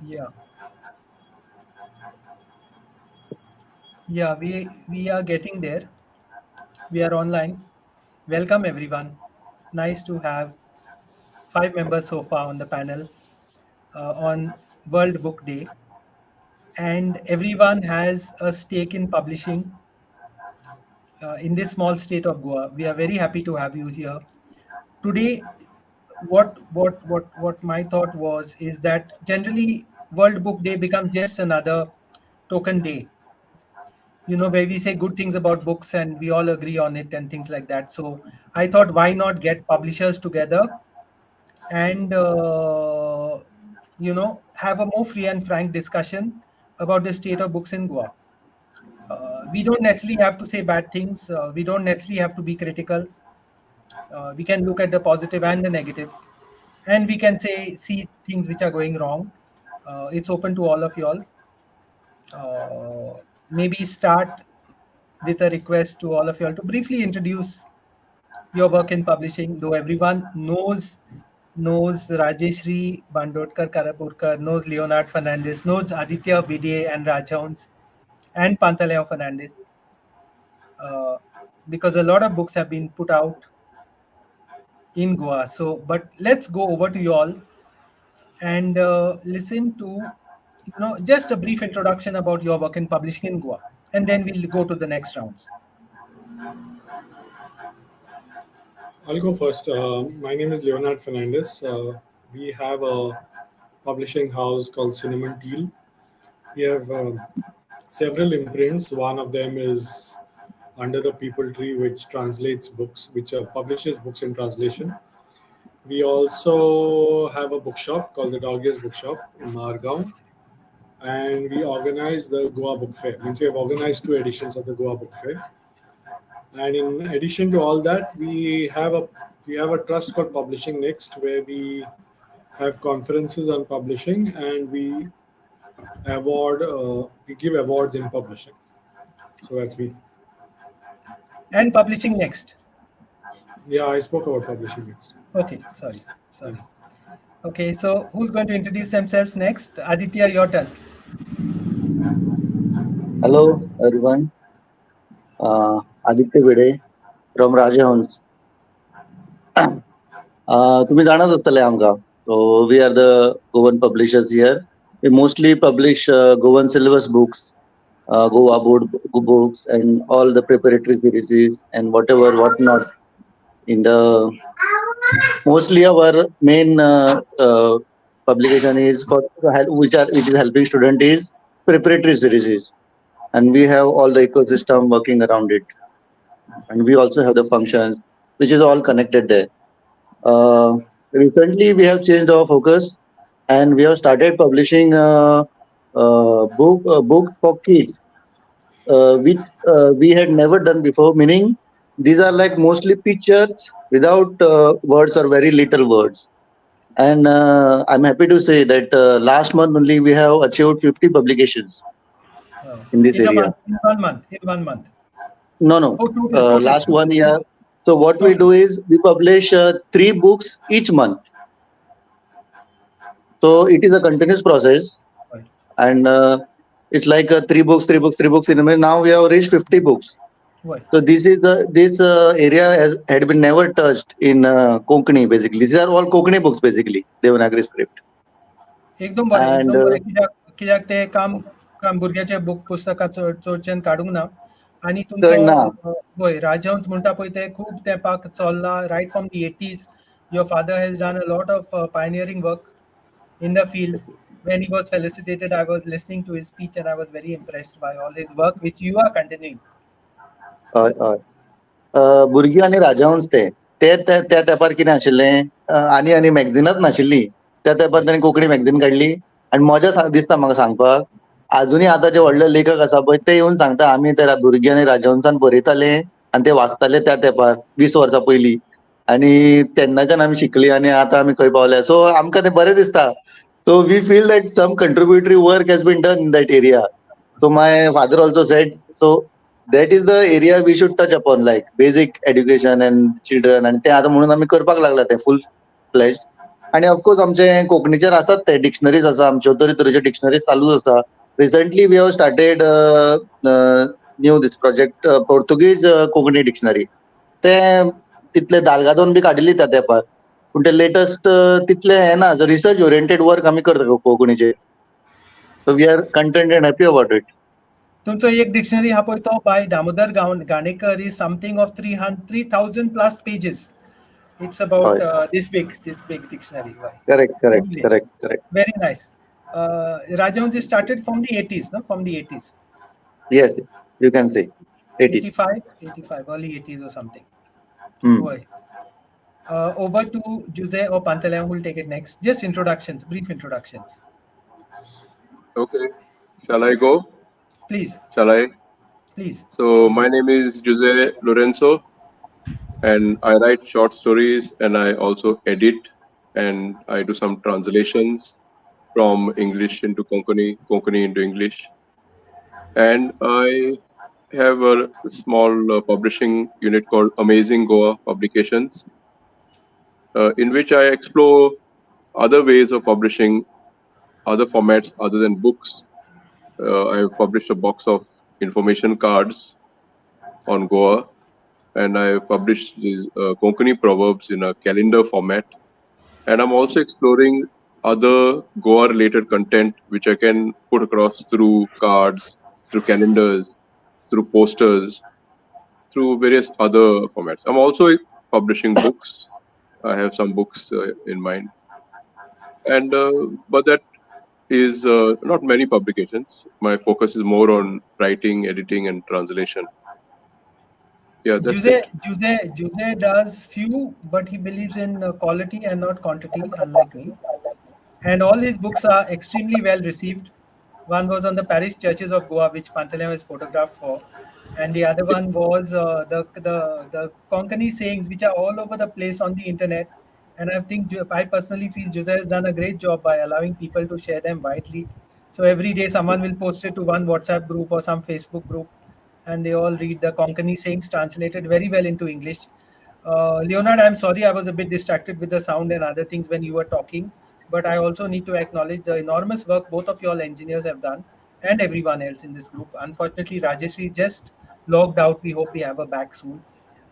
Yeah, yeah, we are getting there. We are online. Welcome everyone. Nice to have five members so far on the panel on World Book Day, and everyone has a stake in publishing in this small state of Goa. We are very happy to have you here today. What my thought was is that generally World Book Day becomes just another token day, where we say good things about books and we all agree on it and things like that. So I thought, why not get publishers together and have a more free and frank discussion about the state of books in Goa. We don't necessarily have to say bad things. We don't necessarily have to be critical. We can look at the positive and the negative, and we can see things which are going wrong. It's open to all of y'all. Maybe start with a request to all of y'all to briefly introduce your work in publishing, though everyone knows Rajashree, Bandodkar, Karapurkar, knows Leonard, Fernandes, knows Aditya, Bhide, and Rajhounds, and Pantaleão Fernandes, because a lot of books have been put out in Goa. So, but let's go over to you all and listen to just a brief introduction about your work in publishing in Goa, and then we'll go to the next rounds. I'll go first. My name is Leonard Fernandes. We have a publishing house called Cinnamon Teal. We have several imprints. One of them is Under the People Tree, which translates books, which publishes books in translation. We also have a bookshop called the Dog Years Bookshop in Margaon. And we organize the Goa Book Fair. Means we have organized 2 editions of the Goa Book Fair. And in addition to all that, we have a trust called Publishing Next, where we have conferences on publishing and we give awards in publishing. So that's me. And Publishing Next. Yeah, I spoke about Publishing Next. Okay, sorry. Okay, so who's going to introduce themselves next? Aditya, your turn. Hello, everyone. Aditya Bhide from Rajashree. तुम्ही जाणत असतले आमकां. So we are the Goan publishers here. We mostly publish Goan syllabus books, Goa board books, and all the preparatory series and whatnot. In the mostly our main publication is which is helping student is preparatory series, and we have all the ecosystem working around it, and we also have the functions which is all connected there. Recently we have changed our focus and we have started publishing book for kids, which we had never done before, meaning these are like mostly pictures without words or very little words. And I'm happy to say that last month only we have achieved 50 publications in this area. In one month. No. Last 1 year. So what we do is we publish 3 books each month. So it is a continuous process, and it's like 3 books. In a minute. Now we have reached 50 books. Right. So this area had been never touched in Konkani. Basically, these are all Konkani books. Basically, Devanagari script. एकदम बरें कित्याक ते काम भुरग्याचे book पुस्तकां चडशें काडूंक ना आनी तुमचो होय राजहंस म्हणटा पळय ते खूब तेंपाक चल्ला riot from the 80s. Your father has done a lot of pioneering work in the field. When he was felicitated, I was listening to his speech and I was very impressed by all his work, which you are continuing. भुरगीं आनी राजहंस त्या तेंपार कितें आशिल्लें, आनी मॅगझिनाच नाशिल्ली. त्या तेंपार ताणें कोंकणी मॅगझीन काडली आनी मजा दिसता म्हाका सांगपाक. अजुनूय आतां जे व्हडले लेखक आसा पळय ते येवन सांगता आमी ते भुरगीं आनी राजहंसान बरयताले आनी ते वाचताले त्या तेंपार 20 वर्सां पयलीं, आनी तेन्नाच्यान आमी शिकली आनी आतां आमी खंय पावल्या. सो आमकां ते बरें दिसता. So we feel that some contributory work has been done in that area. So my father also said, so that is the area we should touch upon, like basic education and children. And ते आता म्हणून आम्ही करपाक लागला ते full fledged. आणि of course आमचे कोंकणीचेर आसात ते डिक्शनरीज आसा, आमच्यो तरेतरेच्यो डिक्शनरीज चालूच आसा. Recently we have started new this project Portuguese Konkani dictionary. ते तितले दारगादोन बी काडिल्ली त्या तेंपार, पूण ते लेटस्ट तितले हे ना. रिसर्च ओरिएंटेड वर्क आमी करता कोंकणीचेर. So we are content and happy about it. तुमचो एक डिक्शनरी हा पळय तो by Damodar Ganekar is something of 3,000 plus pages. It's about this big dictionary. Correct. Very nice. Rajahans is started from the 80s, no? From the 80s. Yes, you can say 80. 85, early 80s or something. Hmm. Boy. Over to José or Pantaleão, who will take it next. Just introductions, brief introductions. Okay. Shall I go? Please. Shall I? Please. So my name is José Lourenço, and I write short stories, and I also edit, and I do some translations from English into Konkani, Konkani into English. And I have a small publishing unit called Amazing Goa Publications, in which I explore other ways of publishing, other formats other than books. I have published a box of information cards on Goa, and I have published these Konkani proverbs in a calendar format. And I'm also exploring other Goa-related content which I can put across through cards, through calendars, through posters, through various other formats. I'm also publishing books. I have some books in mind, and but that is not many publications. My focus is more on writing, editing, and translation. Yeah, that's it. José does few, but he believes in quality and not quantity, unlike me. And all his books are extremely well received. One was on the parish churches of Goa, which Pantaleão is photographed for, and the other one was the Konkani sayings, which are all over the place on the internet. And I personally feel José has done a great job by allowing people to share them widely. So every day someone will post it to one WhatsApp group or some Facebook group, and they all read the Konkani sayings translated very well into English. Leonard, I'm sorry I was a bit distracted with the sound and other things when you were talking, but I also need to acknowledge the enormous work both of you all engineers have done and everyone else in this group. Unfortunately, Rajashree just logged out. We hope we have her back soon.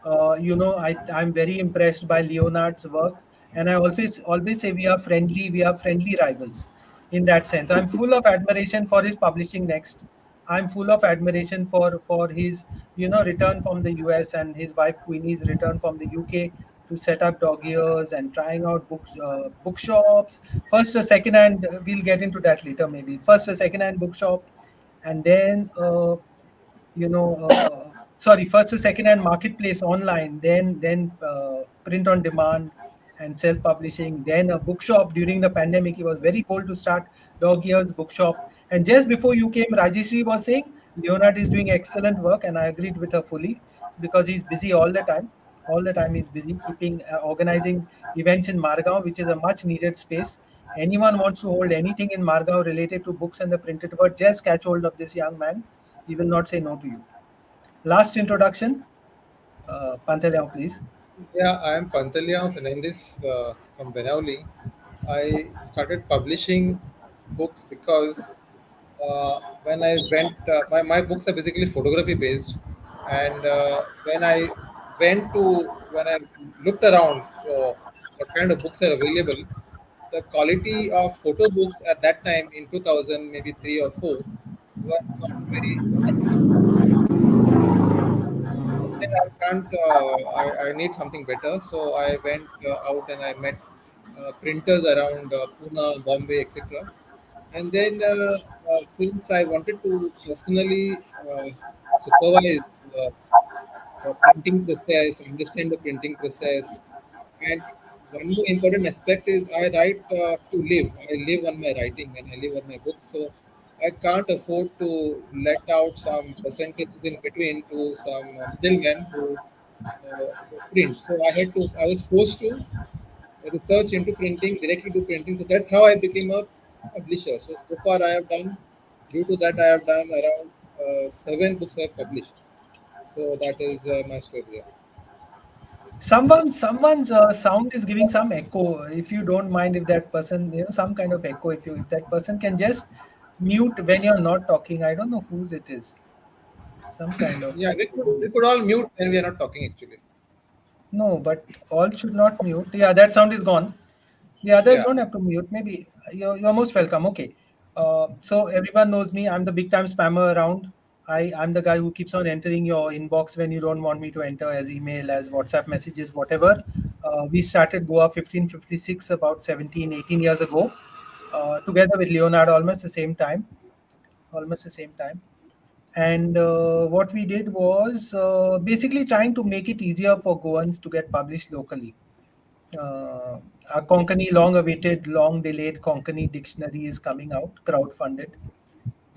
I'm very impressed by Leonard's work, and I always say we are friendly rivals in that sense. I'm full of admiration for his publishing next. I'm full of admiration for his return from the US and his wife Queenie's return from the UK to set up dog ears and trying out bookshops. First a second hand, we'll get into that later maybe. First a second hand bookshop, and then first a second hand marketplace online, then print on demand and self publishing, then a bookshop. During the pandemic he was very bold to start dog ears bookshop, and just before you came Rajashree was saying Leonard is doing excellent work, and I agreed with her fully, because he's busy all the time. All the time he's busy keeping organizing events in Margao, which is a much needed space. Anyone wants to hold anything in Margao related to books and the printed word, just catch hold of this young man. He will not say no to you. Last introduction, Pantaleão, please. Yeah, I am Pantaleão Fernandes from Benauli. I started publishing books because when I went, my books are basically photography based, and when I looked around for what kind of books are available, the quality of photo books at that time in 2000, maybe 3 or 4, were not very. I can't. I need something better. So I went out and I met printers around Pune, Bombay, etc. And then since I wanted to personally supervise the printing process, understand the printing process, and one more important aspect is I write to live. I live on my writing and I live on my books. So I can't afford to let out some percentages in between to some middlemen who print. So I was forced to research into printing, directly to printing. So that's how I became a publisher. So far I have done, due to that, I have done around 7 books I have published. So that is my story. Someone's sound is giving some echo. If you don't mind, if that person, some kind of echo. If that person can just mute when you're not talking. I don't know whose it is. Some kind of Yeah, echo. we could all mute when we are not talking actually. No, but all should not mute. Yeah, that sound is gone. The others Yeah. don't have to mute. Maybe you're most welcome. Okay. So everyone knows me. I'm the big time spammer around. I'm the guy who keeps on entering your inbox when you don't want me to enter, as email, as WhatsApp messages, whatever. We started Goa 1556 about 17, 18 years ago, together with Leonard, almost the same time. Almost the same time. And what we did was basically trying to make it easier for Goans to get published locally. Our Konkani, long-awaited, long-delayed Konkani dictionary is coming out, crowd-funded.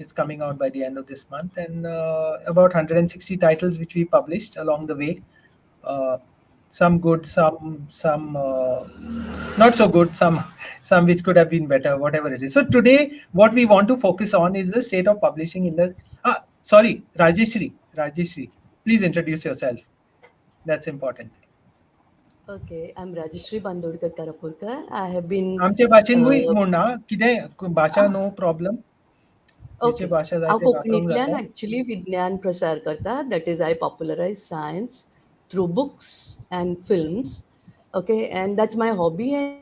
It's coming out by the end of this month, and about 160 titles which we published along the way. Uh, some good, some not so good, some which could have been better, whatever it is. So today, what we want to focus on is the state of publishing in the. Sorry, Rajashree, please introduce yourself. That's important. Okay, I'm Rajashree Bandodkar Karapurkar. I have been आमचे भाशेनूय uh, म्हणा कितें भाशा no problem जेचे okay. भाशा जाय हांव ते वापरूंक कोंकणींतल्यान जाता actually विज्ञान प्रसार करता. That is, I popularize science through books and films. Okay, and that's my hobby. And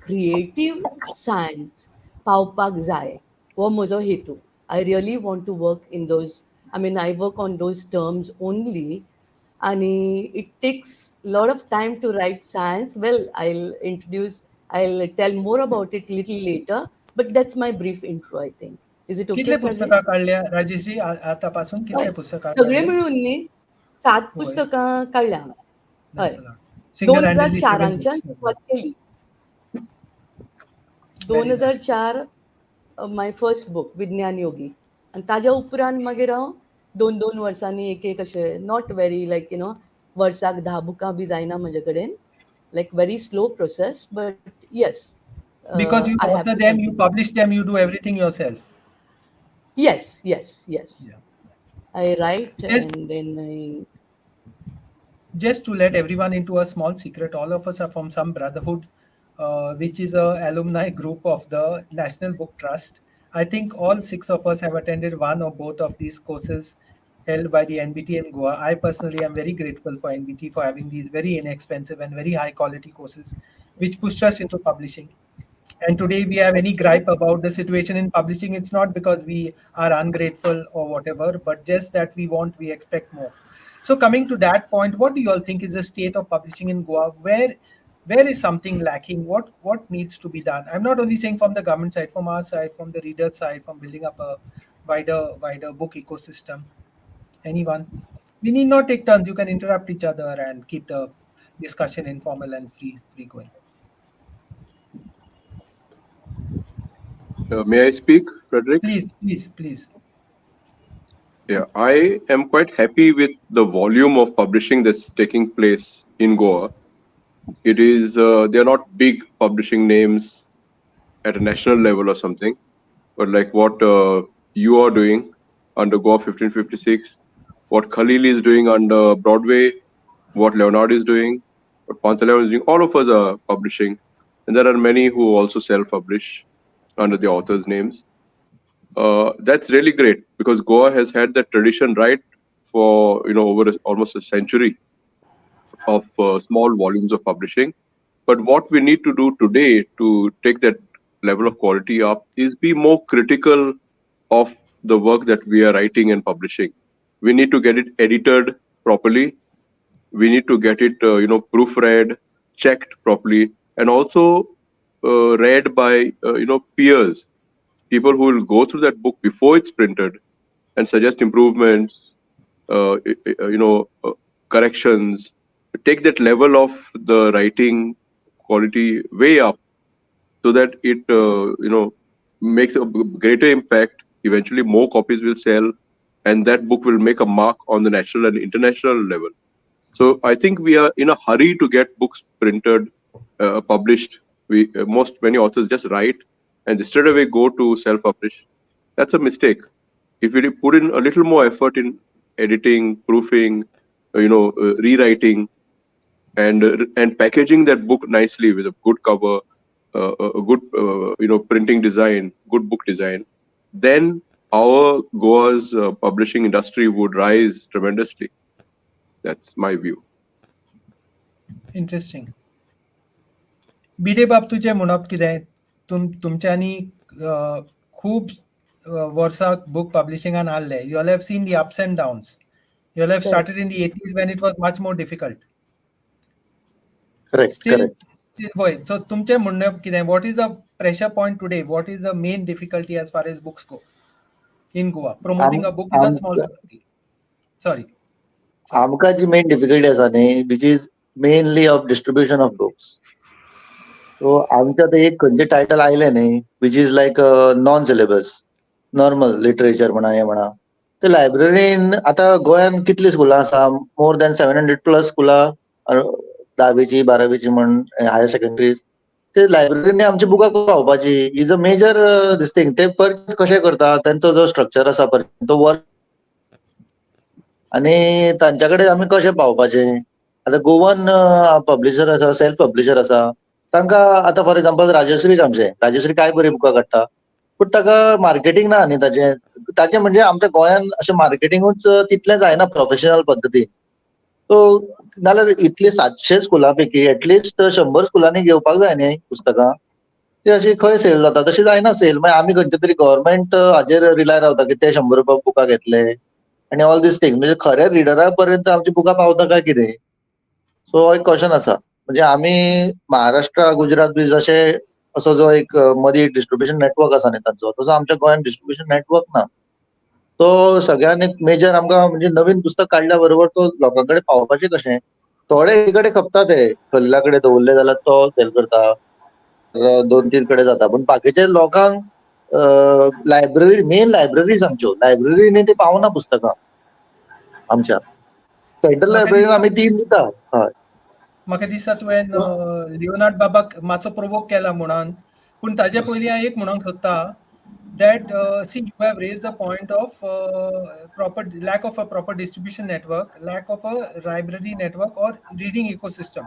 creative science पावपाक जाय हो म्हजो हेतू. I really want to work in those. I mean, I work on those terms only. And it takes a lot of time to write science. Well, I'll tell more about it a little later, but that's my brief intro, I think. Is it okay, कितले Khalil? पुस्तकां काडल्या राजेश्री आतापासून हय, कितले पुस्तकां सगळे काडल्या मिळून न्ही 7 होय पुस्तकां काडल्या हांवें. हय, that's a lot single handedly 7 2004च्यान books सुरवात केली. very nice 2004 my first book विज्ञान योगी. आनी ताज्या उपरांत मागीर हांव 2-2 वर्सांनी एक अशें नॉट व्हेरी लायक वर्साक 10 बुकां बी जायना म्हजे कडेन. Like very slow process, but yes, because you I have author to them you continue. publish them you do everything yourself Yes. yeah I write just and then just to let everyone into a small secret, all of us are from some brotherhood, which is a alumni group of the National Book Trust. I think all 6 of us have attended one or both of these courses held by the NBT in Goa. I personally am very grateful for NBT for having these very inexpensive and very high quality courses, which pushed us into publishing. And today we have any gripe about the situation in publishing, it's not because we are ungrateful or whatever, but just that we expect more. So coming to that point, what do you all think is the state of publishing in Goa? Where is something lacking? What needs to be done? I'm not only saying from the government side, from our side, from the reader side, from building up a wider book ecosystem. Anyone? We need not take turns. You can interrupt each other and keep the discussion informal and free going. May I speak, Frederick? Please. Yeah, I am quite happy with the volume of publishing that's taking place in Goa. It is, they're not big publishing names at a national level or something, but like what you are doing under Goa 1556, what Khalil is doing under Broadway, what Leonard is doing, what Pantaleão is doing, all of us are publishing. And there are many who also self-publish under the authors' names. That's really great because Goa has had that tradition right for over almost a century of small volumes of publishing. But what we need to do today to take that level of quality up is be more critical of the work that we are writing and publishing. We need to get it edited properly. We need to get it proofread, checked properly, and also read by peers, people who will go through that book before it's printed and suggest improvements, corrections, take that level of the writing quality way up so that it makes a greater impact. Eventually more copies will sell and that book will make a mark on the national and international level. So I think we are in a hurry to get books printed, published. Many authors just write and straight away go to self-publish. That's a mistake. if we put in a little more effort in editing, proofing, rewriting, and packaging that book nicely with a good cover, a good printing design, good book design, then our Goa's publishing industry would rise tremendously. That's my view. Interesting. Bhide बाब तुझे म्हणप कितें? तुमच्यांनी खूब वर्सां book publishing आसले. You all have seen the ups and downs. You all have started in the 80s when it was much more difficult. Correct. Still, so तुमचे म्हणणं कितें? What is the pressure point today? What is the main difficulty as far as books go in Goa? Promoting a book in a small society. Sorry. आमकां जी main difficulty आसा न्ही, which is mainly of distribution of books. So आमच्या ते एक खंयचे title आयले न्ही, which is like non syllabus, normal literature म्हणा हे म्हणा, ते लायब्ररीन आतां गोंयान कितली स्कुलां आसा? मोर दॅन 700+ स्कुलां, 10वीची 12वीची म्हण, हायर सेकंडरीज. ते लायब्ररीनी आमची बुकां पावपाची is a major this thing. ते परचेज कशें करता, तांचो जो स्ट्रक्चर आसा तो वर्क, आनी तांच्या कडेन आमी कशें पावपाचे. आतां गोवन पब्लिशर आसा, सेल्फ पब्लिशर आसा, तांकां आतां फॉर एक्झाम्पल राजश्री काय बरी बुकां काडटा, पूण ताका मार्केटींग ना न्ही ताचें म्हणजे आमच्या गोंयान अशें मार्केटींगूच तितलें जायना प्रोफेशनल पद्दतीन. सो नाल्यार इतली 700 स्कुलां पैकी एटलिस्ट 100 स्कुलांनी घेवपाक जाय न्ही पुस्तकां. ती अशी खंय सेल जाता, तशी जायना सेल. मागीर आमी खंयच्या तरी गव्हर्मेंट हाजेर रिलाय रावता की ते 100 रुपया बुकां घेतले आनी ऑल दीस थिंग. म्हणजे खऱ्या रिडरा पर्यंत आमची बुकां पावता काय कितें? सो हो एक क्वेश्चन आसा. म्हणजे आमी महाराष्ट्र, गुजरात बी जशे असो जो एक मदीं डिस्ट्रिब्युशन नेटवर्क आसा न्ही तांचो, तसो आमच्या गोंयान डिस्ट्रिब्युशन नेटवर्क ना. तो सगळ्यान एक मेजर आमकां म्हणजे नवीन पुस्तक काडल्या बरोबर तो लोकां कडेन पावपाचें कशें. थोडे कडेन खपता ते, खल्ल्या कडेन दवरले जाल्यार तो सेल करता, 2-3 कडेन जाता. पूण बाकीच्या लोकांक लायब्ररी, मेन लायब्ररीज आमच्यो, लायब्ररीनी ती पावना पुस्तकां आमच्या. सेंट्रल लायब्ररीन आमी 3 दिता. हय. म्हाका दिसता तुवें लिओनार्ड बाबाक मातसो प्रोवोक केला म्हणून, पूण ताजे पयलीं हांव एक म्हणूंक सोदता that see, you have raised the point of lack of a proper distribution network, lack of a library network or reading ecosystem,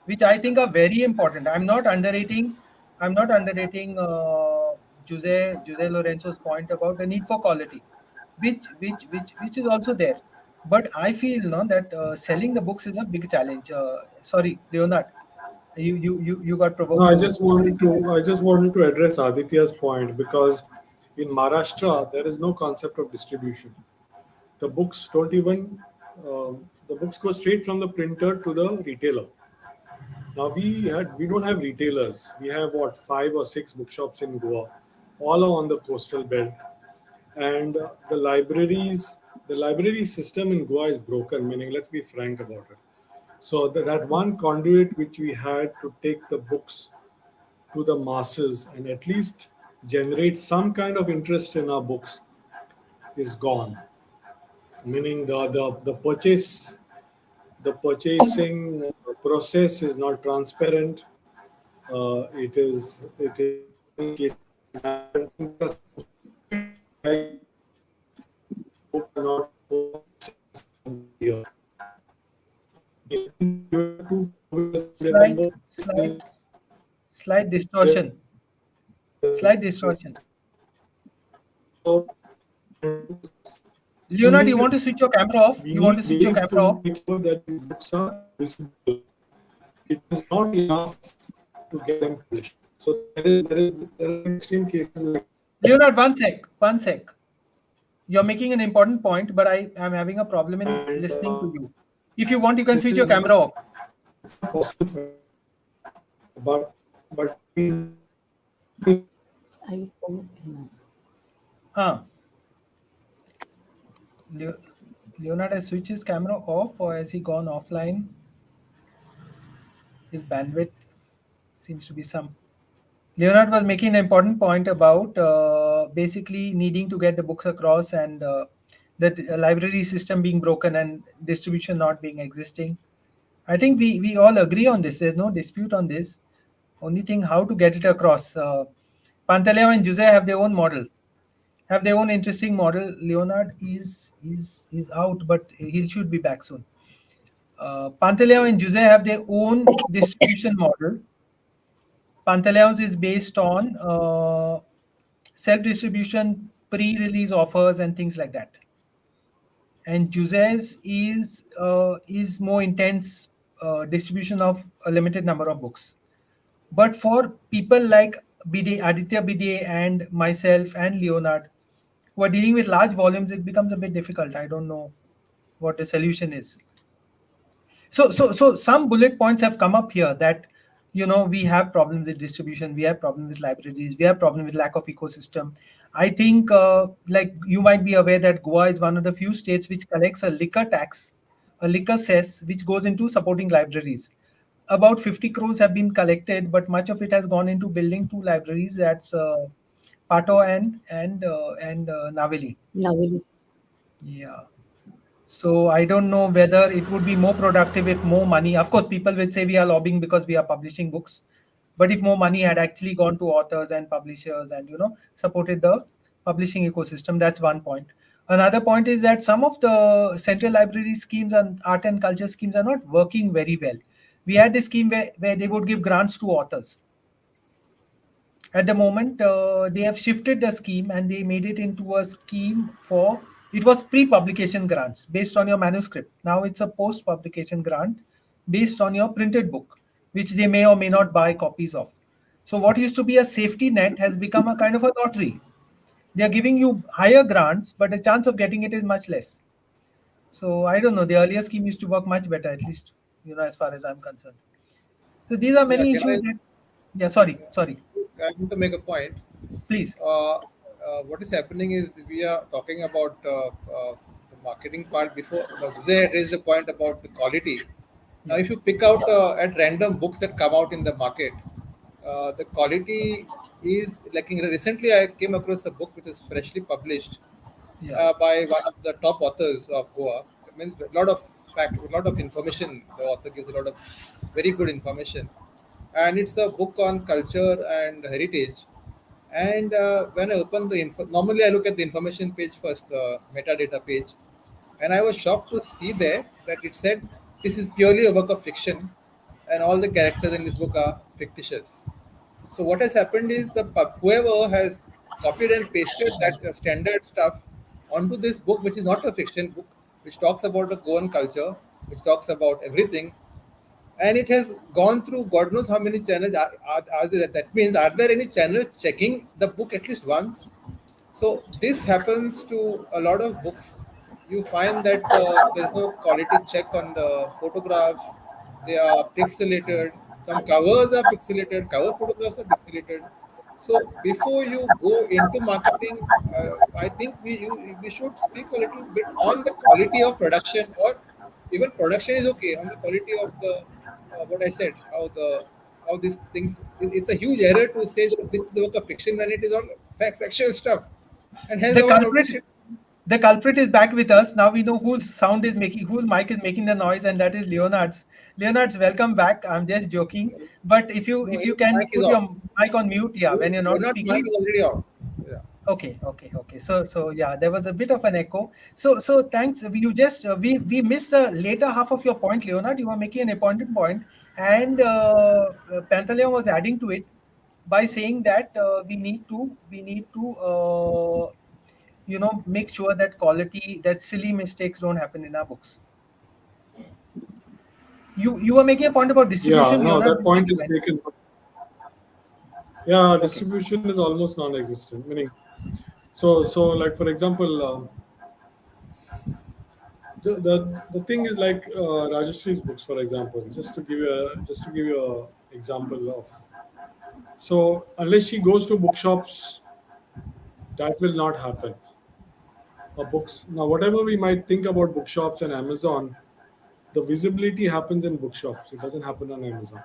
which I think are very important. I'm not underrating José Lourenço's point about the need for quality, which is also there. But I feel that selling the books is a big challenge. Sorry, Leonard, you got provoked. No, I just wanted to address Aditya's point, because in Maharashtra there is no concept of distribution. The books don't even the books go straight from the printer to the retailer. Now we don't have retailers. We have 5 or 6 bookshops in Goa, all are on the coastal belt, and the library system in Goa is broken. Meaning, let's be frank about it. So that one conduit which we had to take the books to the masses and at least generate some kind of interest in our books is gone. Meaning the purchasing process is not transparent. It is not Slight distortion. Leonard, you want to switch your camera off? It is not enough to get them published. So there are extreme cases like Leonard, one sec. You're making an important point, but I am having a problem in listening to you. If you want, you can switch your camera off. But Leonard has switched his camera off, or has he gone offline? His bandwidth seems to be some. Leonard was making an important point about basically needing to get the books across, and the library system being broken and distribution not being existing. I think we all agree on this. There's no dispute on this. Only thing, how to get it across. Pantaleão and José have their own model. have their own interesting model. Leonard is out, but he should be back soon. Pantaleão and José have their own distribution model. Pantaleão's is based on self-distribution, pre-release offers, and things like that. And José's is more intense distribution of a limited number of books. But for people like Bhide, Aditya Bhide, and myself and Leonard, who are dealing with large volumes, it becomes a bit difficult. I don't know what the solution is. So some bullet points have come up here that we have problems with distribution, we have problems with libraries, we have problems with lack of ecosystem. I think like you might be aware that Goa is one of the few states which collects a liquor tax, a liquor cess, which goes into supporting libraries. About 50 crores have been collected, but much of it has gone into building two libraries. That's Pato and Naveli. Navili. Yeah. So I don't know whether it would be more productive if more money. Of course, people will say we are lobbying because we are publishing books, but if more money had actually gone to authors and publishers and supported the publishing ecosystem, that's one point. Another point is that some of the central library schemes and art and culture schemes are not working very well. We had this scheme where they would give grants to authors. At the moment, they have shifted the scheme and they made it into a scheme for, it was pre-publication grants based on your manuscript. Now it's a post-publication grant based on your printed book, which they may or may not buy copies of. So what used to be a safety net has become a kind of a lottery. They are giving you higher grants, but the chance of getting it is much less. So I don't know. The earlier scheme used to work much better, at least as far as I'm concerned. So these are many issues. Yeah, sorry. I want to make a point. Please. What is happening is we are talking about the marketing part before. Jose raised a point about the quality. Now, if you pick out at random books that come out in the market, the quality is like recently I came across a book which is freshly published by one of the top authors of Goa. It means a lot of information. The author gives a lot of very good information, and it's a book on culture and heritage. And when I open the normally I look at the information page first, the metadata page, and I was shocked to see there that it said this is purely a work of fiction, and all the characters in this book are fictitious. So what has happened is whoever has copied and pasted that standard stuff onto this book, which is not a fiction book, which talks about the Goan culture, which talks about everything, and it has gone through God knows how many channels are there. That means, are there any channels checking the book at least once? So this happens to a lot of books. You find that there's no quality check on the photographs. They are pixelated. Some covers are pixelated. Cover photographs are pixelated. So before you go into marketing, I think we should speak a little bit on the quality of production, or even production is okay, on the quality of the what I said, how these things. It's a huge error to say that this is a work of fiction when it is all factual stuff. And hence The culprit is back with us. Now we know whose mic is making the noise, and that is Leonard's. Leonard's, welcome back. I'm just joking. But if you can put your mic on mute, when you're not speaking. Mic is already off. Yeah. Okay. So yeah, there was a bit of an echo. So thanks. We missed the later half of your point, Leonard. You were making an important point, and Pantaleão was adding to it by saying that we need to make sure that silly mistakes don't happen in our books. You were making a point about distribution. Yeah, no, that point is taken. Yeah, distribution is almost non-existent. Meaning, so like for example, the thing is like Rajashree's books, for example. Just to give you a example of. So unless she goes to bookshops, that will not happen. Books now, whatever we might think about bookshops and Amazon, the visibility happens in bookshops. It doesn't happen on Amazon.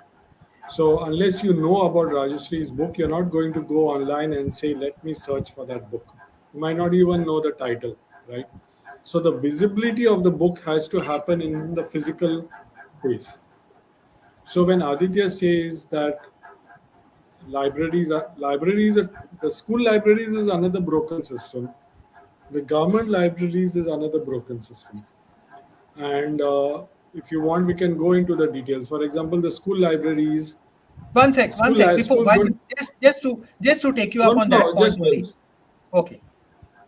So unless you know about Rajashree's book, you're not going to go online and say, let me search for that book. You might not even know the title, right? So the visibility of the book has to happen in the physical space. So when Aditya says that the school libraries is another broken system. The government libraries is another broken system. And if you want, we can go into the details. For example, the school libraries. One sec. Before, just to take you up on that point just only. wait. Okay,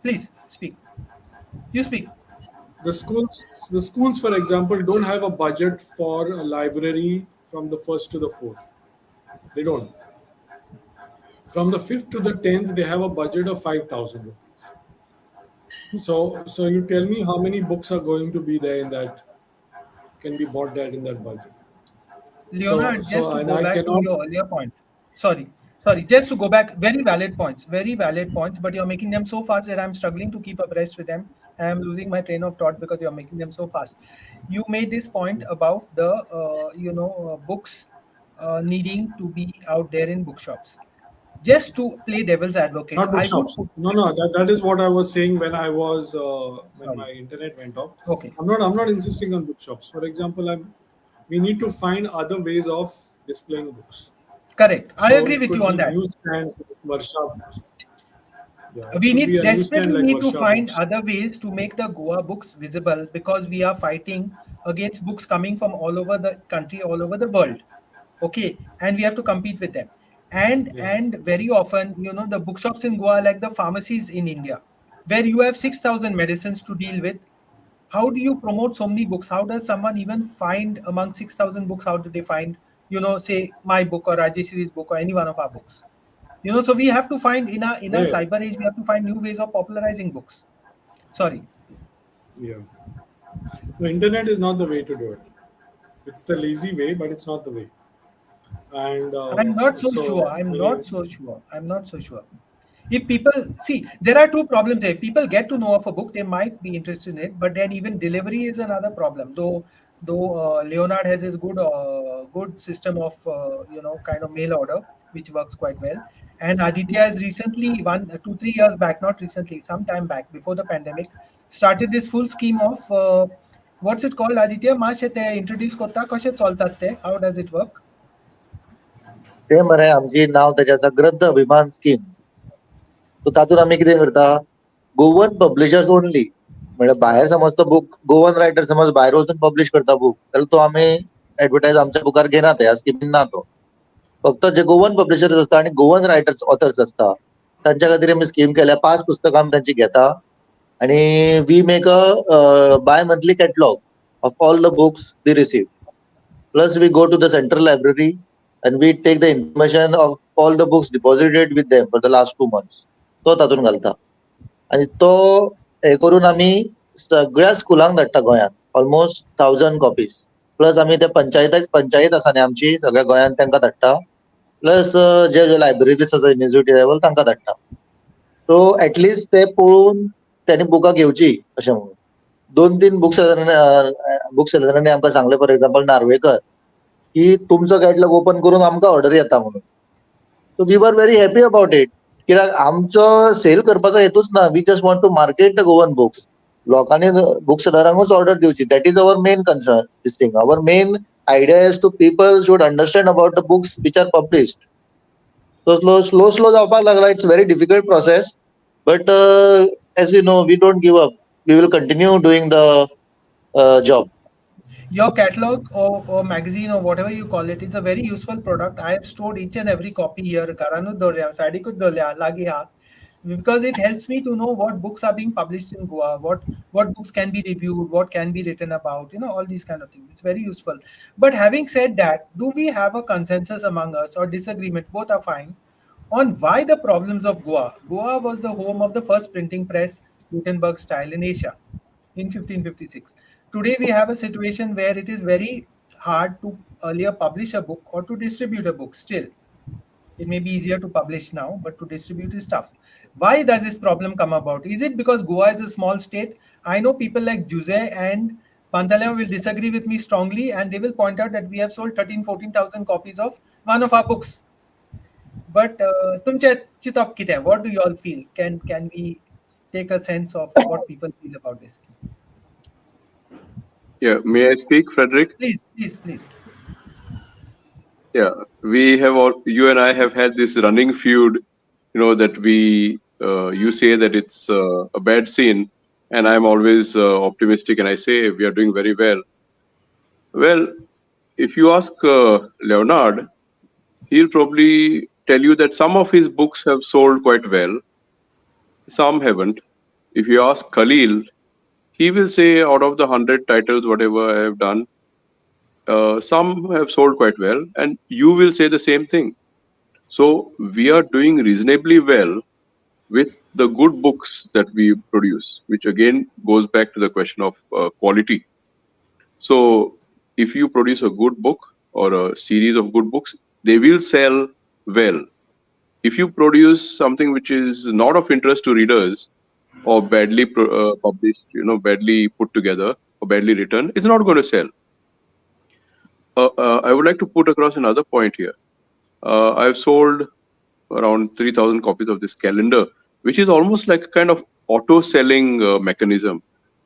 please speak. You speak. The schools, for example, don't have a budget for a library from the 1st to the 4th. They don't. From the 5th to the 10th, they have a budget of 5,000 rupees. So you tell me how many books are going to be there in that, can be bought that in that budget. Leonard, just to go back to your earlier point. Sorry, just to go back, very valid points, but you're making them so fast that I'm struggling to keep abreast with them. I'm losing my train of thought because you're making them so fast. You made this point about the, books needing to be out there in bookshops. Just to play devil's advocate, Not bookshops. That is what I was saying when I was when my internet went off. Okay. I'm not insisting on bookshops. For example, we need to find other ways of displaying books. Correct. I agree with you on that. Newsstands, workshops. We desperately need to find other ways to make the Goa books visible, because we are fighting against books coming from all over the country, all over the world. Okay, and we have to compete with them. And very often, the bookshops in Goa are like the pharmacies in India, where you have 6,000 medicines to deal with. How do you promote so many books? How does someone even find among 6,000 books? How do they find, say my book or Rajashree's book or any one of our books? So we have to find in a cyber age, we have to find new ways of popularizing books. Sorry. Yeah. The internet is not the way to do it. It's the lazy way, but it's not the way. And I'm not so sure. If people see, there are two problems here. People get to know of a book, they might be interested in it, but then even delivery is another problem. Though Leonard has his good system of kind of mail order, which works quite well. And Aditya has recently, 2-3 years back, not recently, some time back, before the pandemic, started this full scheme of what's it called, Aditya? Introduce kotta कशे चलतात ते? How does it work? ते मरे आमची नाव त्याच्या आसा ग्रंथ अभिमान स्कीम. सो तातूंत आमी कितें करता, गोवन पब्लिशर्स ओनली, म्हणजे भायर समज तो बुक गोवन रायटर समज भायर वचून पब्लिश करता बुक, जाल्यार तो आमी एडवर्टायज आमच्या बुकार घेना, ह्या स्किमीन ना तो. फक्त जे गोवन पब्लिशर्स असता आणि गोवन रायटर्स ऑथर्स असता तांच्या खातीर आमी स्कीम केल्या. 5 पुस्तकां आमी तांची घेता आणि we make a bimonthly catalogue of all the books we receive. Plus we go to the central library and we take the information of all the books deposited with them for the last 2 months. तो तातून घालता आणि तो हे करून आमी सगळ्या स्कुलांक धाडटा गोंयांत, ऑलमोस्ट 1000 कॉपीज. प्लस आमी त्या पंचायत आसा न्ही आमची सगळ्या गोंयांत तांकां धाडटा. प्लस जे लायब्ररीज आसा युनिव्हर्सिटी लेवल तांकां धाडटा. सो एटलिस्ट ते पळोवन त्यांनी बुकां घेवची अशें म्हणून. 2-3 बुक सेलरांनी आमकां सांगलें, फॉर एक्झाम्पल नार्वेकर, की तुमचो कॅटलॉग ओपन करून आमकां ऑर्डर येता म्हणून. So we were very happy about it. कित्याक आमचो सेल करपाचो हेतूच ना, we just want to market the Goan books. लोकांनी बुक सेलरांकूच ऑर्डर दिवची, that is our main concern. This thing our main idea is to people should understand about the books which are published. So slow जावपाक लागला. It's very difficult process, but as you know we don't give up. We will continue doing the job. Your catalog or magazine or whatever you call it is a very useful product. I have stored each and every copy here, because it helps me to know what books are being published in Goa, what books can be reviewed, what can be written about, all these kind of things. It's very useful. But having said that, do we have a consensus among us or disagreement? Both are fine. On why the problems of Goa. Goa was the home of the first printing press, Gutenberg style, in Asia in 1556. Today we have a situation where it is very hard to earlier publish a book or to distribute a book still. It may be easier to publish now, but to distribute is tough. Why does this problem come about? Is it because Goa is a small state? I know people like José and Pantaleão will disagree with me strongly, and they will point out that we have sold 13,000-14,000 copies of one of our books. But what do you all feel? Can we take a sense of what people feel about this? Yeah, may I speak, Frederick? Please. Yeah, we have all, you and I have had this running feud, that you say that it's a bad scene, and I'm always optimistic, and I say we are doing very well. Well, if you ask Leonard, he'll probably tell you that some of his books have sold quite well, some haven't. If you ask Khalil, he will say out of the 100 titles, whatever I have done, some have sold quite well, and you will say the same thing. So we are doing reasonably well with the good books that we produce, which again goes back to the question of quality. So if you produce a good book or a series of good books, they will sell well. If you produce something which is not of interest to readers or badly published, badly put together or badly written, it's not going to sell. I would like to put across another point here. I've sold around 3,000 copies of this calendar, which is almost like a kind of auto-selling mechanism.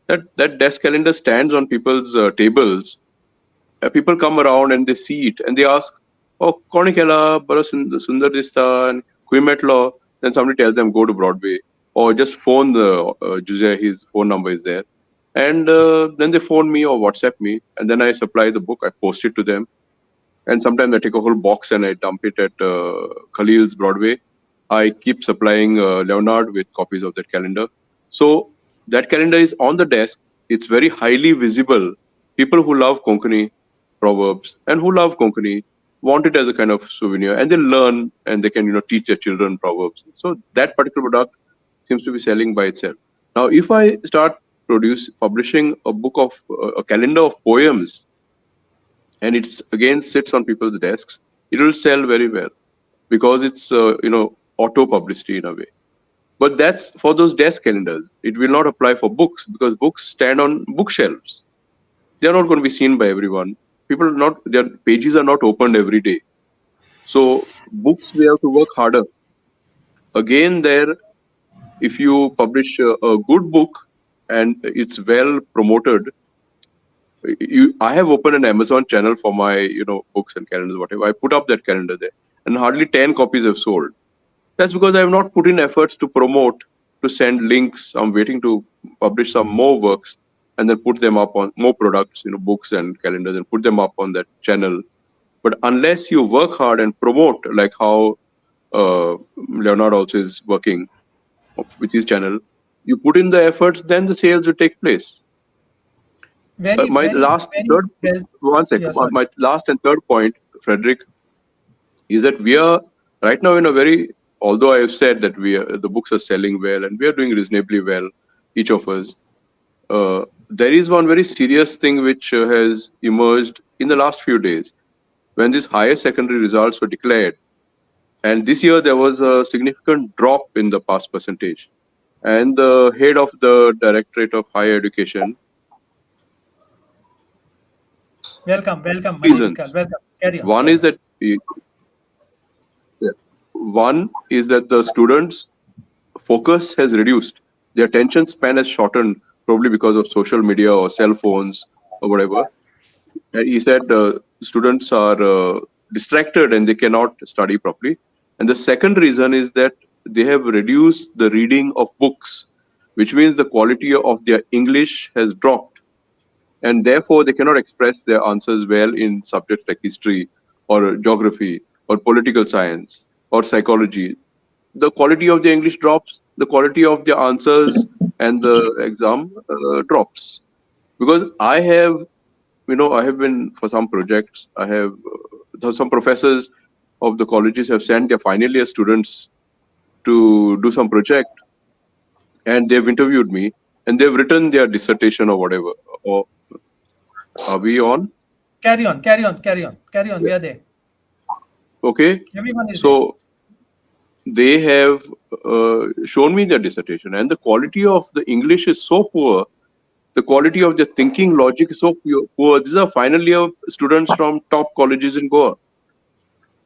That desk calendar stands on people's tables. People come around and they see it and they ask, "Oh, Koni kela, baro sundar dista, and Kuimetlo." Then somebody tells them, "Go to Broadway," or just phone the José. His phone number is there, and then they phone me or WhatsApp me, and then I supply the book. I post it to them. And sometimes I take a whole box and I dump it at Khalil's Broadway. I keep supplying Leonard with copies of that calendar. So that calendar is on the desk. It's very highly visible. People who love Konkani proverbs and who love Konkani want it as a kind of souvenir, and they learn and they can teach their children proverbs. So that particular product seems to be selling by itself. Now, if I start publishing a book of a calendar of poems, and it's again sits on people's desks, it will sell very well because it's auto publicity in a way. But that's for those desk calendars. It will not apply for books because books stand on bookshelves. They are not going to be seen by everyone. Their pages are not opened every day. So books, we have to work harder. Again, if you publish a good book and it's well promoted, I have opened an Amazon channel for my books and calendars, whatever. I put up that calendar there, and hardly 10 copies have sold. That's because I have not put in efforts to promote, to send links. I'm waiting to publish some more works and then put them up on more products, books and calendars, and put them up on that channel. But unless you work hard and promote, like how Leonard also is working with his channel, you put in the efforts, then the sales will take place. My last and third point, Frederick, is that we are right now in a very, although I have said that the books are selling well and we are doing reasonably well, each of us, there is one very serious thing which has emerged in the last few days when these higher secondary results were declared. And this year there was a significant drop in the pass percentage. And the head of the Directorate of Higher Education, Welcome. Reasons. Welcome. Carry on. One is that the students' focus has reduced. Their attention span has shortened, probably because of social media or cell phones or whatever. He said students are distracted and they cannot study properly. And the second reason is that they have reduced the reading of books, which means the quality of their English has dropped. And therefore, they cannot express their answers well in subjects like history or geography or political science or psychology. The quality of the English drops, the quality of the answers and the exam drops. Because I have been for some projects, some professors of the colleges have sent their final year students to do some project, and they've interviewed me and they've written their dissertation or whatever. Or are we on? Carry on. We are there. Okay. Everyone is so there. They have shown me their dissertation, and the quality of the English is so poor. The quality of their thinking logic is so poor. These are final year students from top colleges in Goa.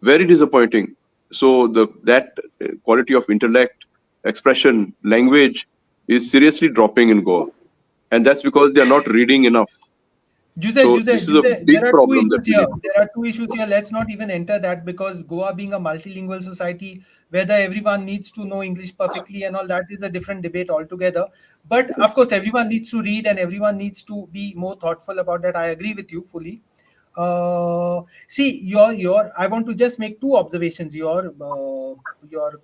Very disappointing. So that quality of intellect, expression, language is seriously dropping in Goa. And that's because they are not reading enough. José, this is a big there are two problem that issues we here. need. There are two issues here. Let's not even enter that, because Goa being a multilingual society, whether everyone needs to know English perfectly and all, that is a different debate altogether. But of course, everyone needs to read and everyone needs to be more thoughtful about that. I agree with you fully. See, your. I want to just make two observations. Your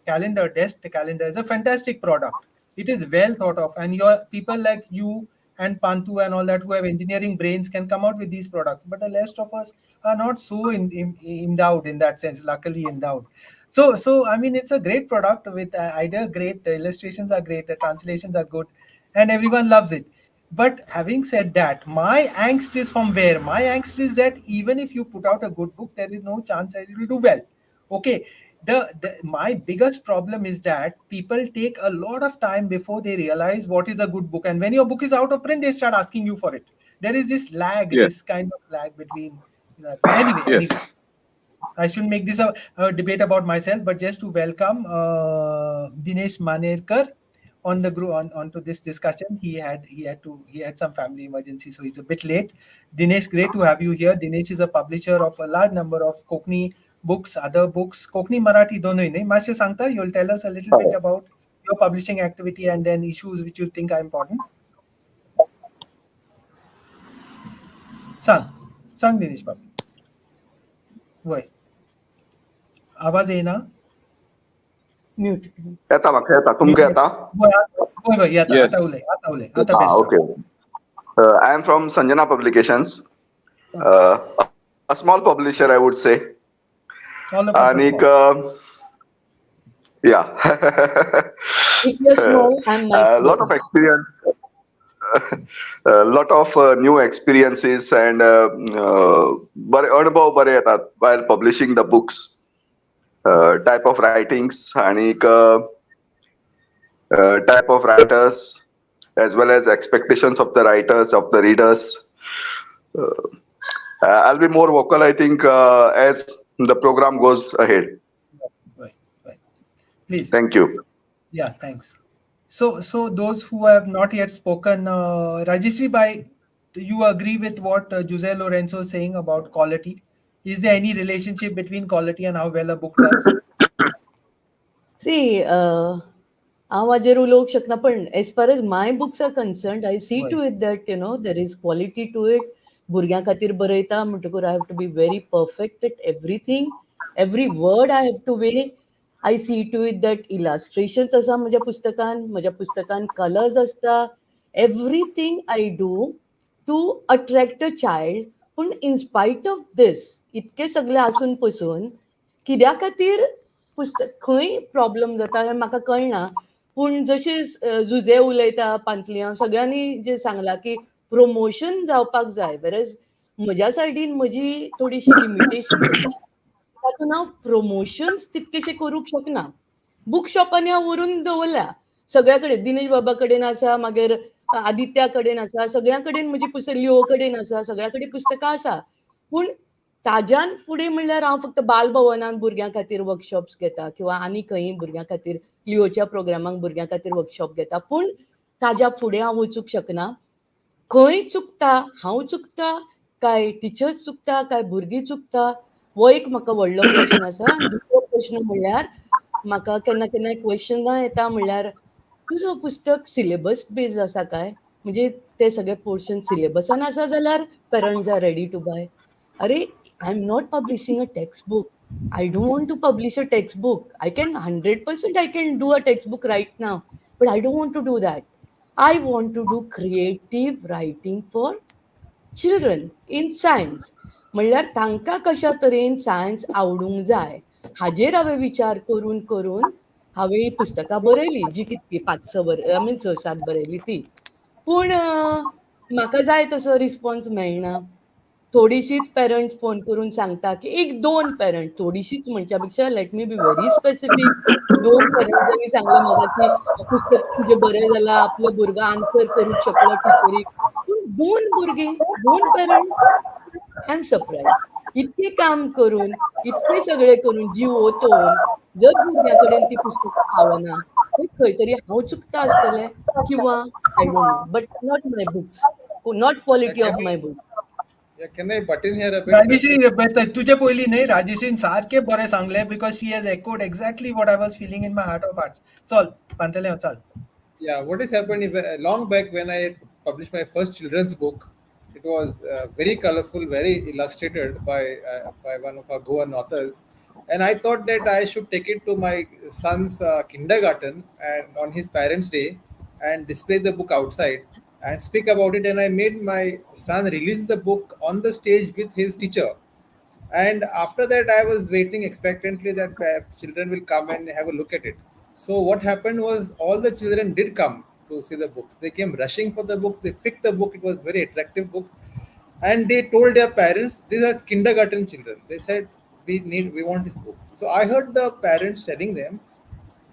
calendar, desk calendar, is a fantastic product. It is well thought of, and your people like you and Pantu and all that who have engineering brains can come out with these products. But the rest of us are not so endowed in that sense. Luckily endowed. So I mean, it's a great product with idea great, the illustrations are great, the translations are good, and everyone loves it. But having said that, my angst is from where? My angst is that even if you put out a good book, there is no chance that it will do well. Okay. My biggest problem is that people take a lot of time before they realize what is a good book. And when your book is out of print, they start asking you for it. There is this lag, Yes. this kind of lag between, anyway, Yes. I shouldn't make this a debate about myself, but just to welcome Dinesh Manerkar on the group onto this discussion. He had some family emergency, so he's a bit late. Dinesh, great to have you here. Dinesh is a publisher of a large number of Kokni books, other books, Kokni Marathi दोनोंही नाही. मातशें सांगता, you'll tell us a little bit about your publishing activity and then issues which you think are important. सांग दिनेश बाबा. वय आवाज येना. Mute. येता म्हाका येता तुमकां येता वय येता. Yes. आता उलय आता best. Okay I am from Sanjana Publications, a small publisher I would say. All of us And yeah, If you're small, I'm a lot of experience, a lot of new experiences and बरे अनुभव बरे येतात while publishing the books, type of writings आणि type of writers, as well as expectations of the writers, of the readers. I'll be more vocal, I think, as the program goes ahead. Right. Please. Thank you. Yeah, thanks. So those who have not yet spoken, Rajashree, do you agree with what José Lourenço is saying about quality? Is there any relationship between quality and how well a book does? See, हांव हाजेर उलोवंक शकना, पण as far as my books are concerned, I see to it that there is quality to it. भुरग्यां खातीर बरयता म्हणटकूर I have to be very perfect at everything. Every word I have to weigh. I see to it that illustrations आसा म्हज्या पुस्तकान colours आसता. Everything I do to attract a child. पूण in spite of these इतकें सगळें आसून पसून कित्या खातीर पुस्तक खंय प्रॉब्लम जाता हें म्हाका कळना. पूण जशें जुजे उलयता पांतलियां सगळ्यांनी जे सांगलां की प्रमोशन जावपाक जाय, वेरएज म्हज्या सायडीन म्हजी थोडीशी लिमिटेशन आसा. तातूंत हांव प्रमोशन्स तितकेशे करूंक शकना. बूक शॉपांनी हांव व्हरून दवरल्या सगळ्या कडेन. दिनेश बाबा कडेन आसा, मागीर आदित्या कडेन आसा, सगळ्या कडेन म्हजी पुस्तकां, लिओ कडेन आसा, सगळ्या कडेन पुस्तकां आसा. पूण ताज्यान फुडें म्हणल्यार हांव फक्त बालभवनान भुरग्यां खातीर वर्कशॉप्स घेता किंवा आनी खंय भुरग्यां खातीर लिओच्या प्रोग्रामांक भुरग्यां खातीर वर्कशॉप घेता. पूण ताज्या फुडें हांव वचूंक शकना. खंय चुकता? हांव चुकता काय टिचर्स चुकता काय भुरगीं चुकता? हो एक म्हाका व्हडलो प्रश्न आसा. आनी दुसरो प्रश्न म्हणल्यार म्हाका केन्ना केन्ना क्वेश्चनां येता, म्हणल्यार तुजो पुस्तक सिलेबस बेस्ड आसा काय? म्हणजे ते सगळे पोर्शन सिलेबसान आसा जाल्यार parents are ready to buy. अरे, I am not publishing a textbook. I don't want to publish a textbook. I can 100% I can do a textbook right now, but I don't want to do that. I want to do creative writing for children in science. म्हणल्यार तांकां कशा तरेन science आवडूंक जाय हाजेर हांवें विचार करून करून हांवें ही पुस्तकां बरयलीं, जी कितली 6-7 बरयली ती. पूण म्हाका जाय तसो रिस्पॉन्स मेळना. थोडीशीच पेरंट्स फोन करून सांगता की 1-2 पेरंट, थोडीशीच म्हणच्या पेक्षा let me be very specific. 2 पेरंट्सांनी सांगलें म्हाका की पुस्तक तुजें बरें जालां, आपलो भुरगो आन्सर करूंक शकलो टिचरीक. पूण 2 भुरगीं, 2 पेरंट, आय एम सरप्रायज. इतकें काम करून, इतकें सगळें करून, जीव ओतोवन जर भुरग्यां कडेन ती पुस्तकां पावना, तर खंय तरी हांव चुकता आसतलें किंवा I don't know. But not my books, not quality of my books. Can I butt in here a bit? Rajashree तुझे पयली न्ही राजश्रीन सारखे बरें सांगले because she has echoed exactly what I was feeling in my heart of hearts. चल Pantaleão चल. Yeah, what has happened long back when I published my first children's book, it was very colorful, very illustrated by one of our Goan authors, and I thought that I should take it to my son's kindergarten and on his parents' day and display the book outside and speak about it. And I made my son release the book on the stage with his teacher. And after that, I was waiting expectantly that children will come and have a look at it. So what happened was all the children did come to see the books. They came rushing for the books. They picked the book. It was very attractive book. And they told their parents, these are kindergarten children. They said, we want this book. So I heard the parents telling them,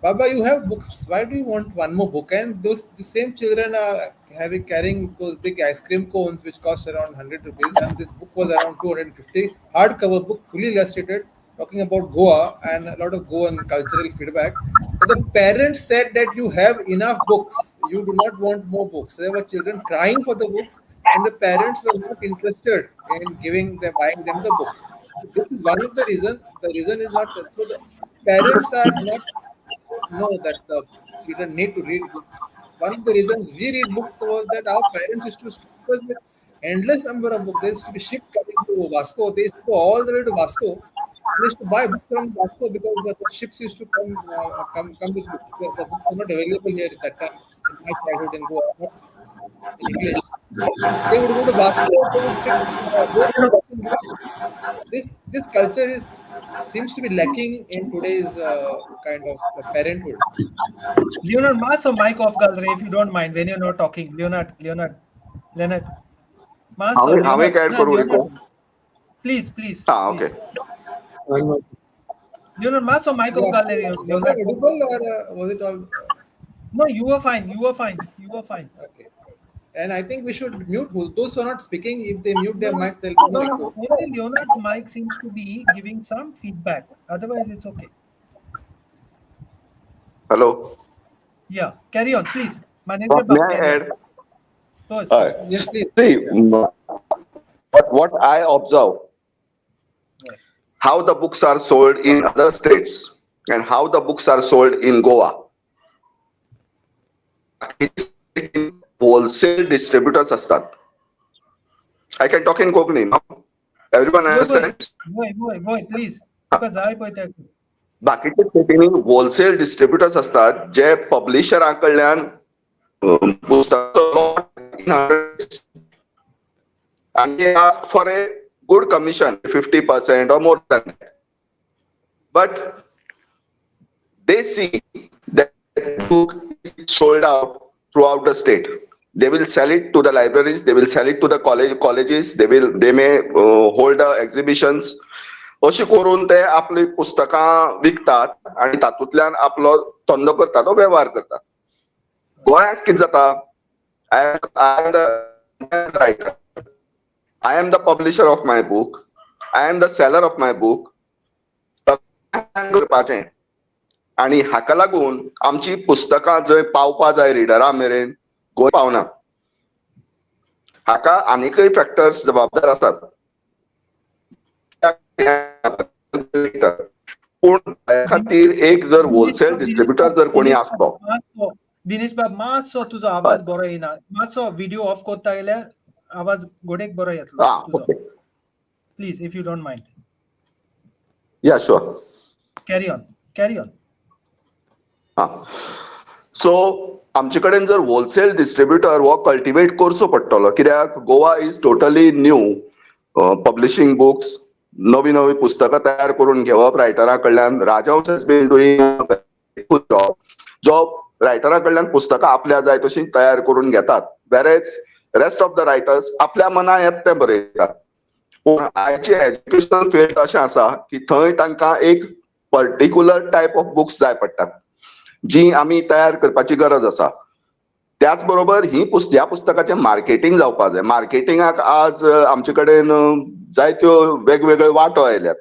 Baba, you have books. Why do you want one more book? And the same children are carrying those big ice cream cones, which cost around 100 rupees. And this book was around 250. Hardcover book, fully illustrated, talking about Goa and a lot of Goan cultural feedback. But the parents said that you have enough books. You do not want more books. There were children crying for the books, and the parents were not interested in buying them the book. This is one of the reasons. The reason is not so the parents are not know that the children need to read books. One of the reasons we read books was that our parents used to stop us with endless number of books. There used to be ships coming to Vasco. They used to go all the way to Vasco. They used to buy books from Vasco because the ships used to come with books. The books were not available here at that time. In my childhood in Goa, not in English. They would go to Vasco. They would pick this culture seems to be lacking in today's kind of parenthood. Leonard, mass or mic off gallery if you don't mind when you're not talking. Leonard. Mass or Leonard. Please. Okay. Leonard, mass or mic off gallery. Was that audible or was it all? No, you were fine. Okay. And I think we should mute those who are not speaking. If they mute their mics, they'll come echo. Only Leonard's mic seems to be giving some feedback. Otherwise, it's okay. Hello. Yeah, carry on, please. May I add? Yes, please. See, what I observe, how the books are sold in other states and how the books are sold in Goa. Wholesale distributors असतात. I can talk in Konkani now. Everyone understands? Boy, please. Because I put that. बाकीच्या स्टेटींनी wholesale distributors असतात जे पब्लिशरा कडल्यान and they ask for a good commission, 50% or more than that. But they see that the book is sold out throughout the state. They will sell it to the libraries, they will sell it to the colleges, they may hold exhibitions. अशी करून ते आपली पुस्तकां विकतात आणि तातूंतल्यान आपलो धंदो करतात, तो वेव्हार करतात. गोंयांत कितें जाता, I am the publisher of my book, I am the seller of my book. करपाचें आणि हाका लागून आमची पुस्तकां जंय पावपा जाय रिडरा मेरेन गोंय पावना. हाका आनीकय फॅक्टर्स जबाबदार आसात. पूण खातीर एक जर होलसेल डिस्ट्रीब्युटर जर कोणी आसलो. दिनेश बाब मातसो तुजो आवाज बरो येना. मातसो व्हिडिओ ऑफ करता गेल्यार आवाज गोडेक बरो येतलो. Please if you don't mind. Yeah sure. Carry on. So आमचे कडेन जर होलसेल डिस्ट्रीब्युटर हो कल्टिवेट करचो पडटलो, कित्याक Goa is totally new publishing books. नवी पुस्तकां तयार करून घेवप रायटरा कडल्यान. Rajhans has been doing job. जो रायटरा कडल्यान पुस्तकां आपल्या जाय तशी तयार करून घेतात, वेरेज रेस्ट ऑफ द रायटर्स आपल्या मना येता तें बरयतात. पूण आयचे एज्युकेशनल फील्ड अशें आसा की थंय तांकां एक पर्टिक्युलर टायप ऑफ बुक्स जाय पडटात जी आमी तयार करपाची गरज आसा. त्याच बरोबर ह्या पुस्तकाचें मार्केटिंग जावपाक जाय. मार्केटिंगाक आज आमचे कडेन जायत्यो वेगवेगळ्यो वाटो आयल्यात.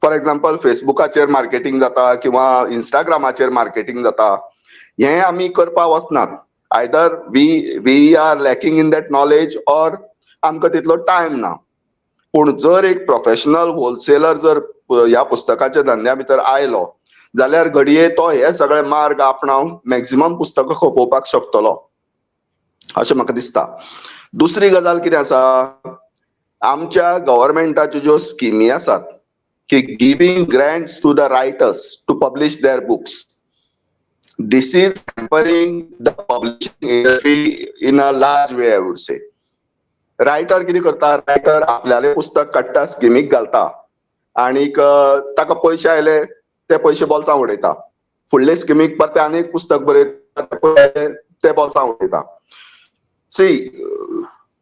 फॉर एक्झाम्पल फेसबुकाचेर मार्केटिंग जाता किंवा इंस्टाग्रामाचेर मार्केटिंग जाता. हें आमी करपाक वचनात. Either we are lacking in that knowledge or आमकां तितलो टायम ना. पूण जर एक प्रोफेशनल होलसेलर जर ह्या पुस्तकाच्या धंद्या भितर आयलो जाल्यार घडये तो हे सगळे मार्ग आपणावन मॅक्झिमम पुस्तकां खपोवपाक शकतलो अशें म्हाका दिसता. दुसरी गजाल कितें आसा, आमच्या गव्हर्मेंटाच्यो ज्यो स्किमी आसात की giving grants to the writers to publish their books, this is hampering the publishing industry in a large way, I would say. Writer कितें करता, रायटर आपल्याले पुस्तक काडटा, स्किमीक घालता आनीक ताका पयशे आयले ते पयशे बोल्सांत उडयता, फुडले स्किमीक परते आनी एक पुस्तक बरयता ते बोल्सांत उडयता. See,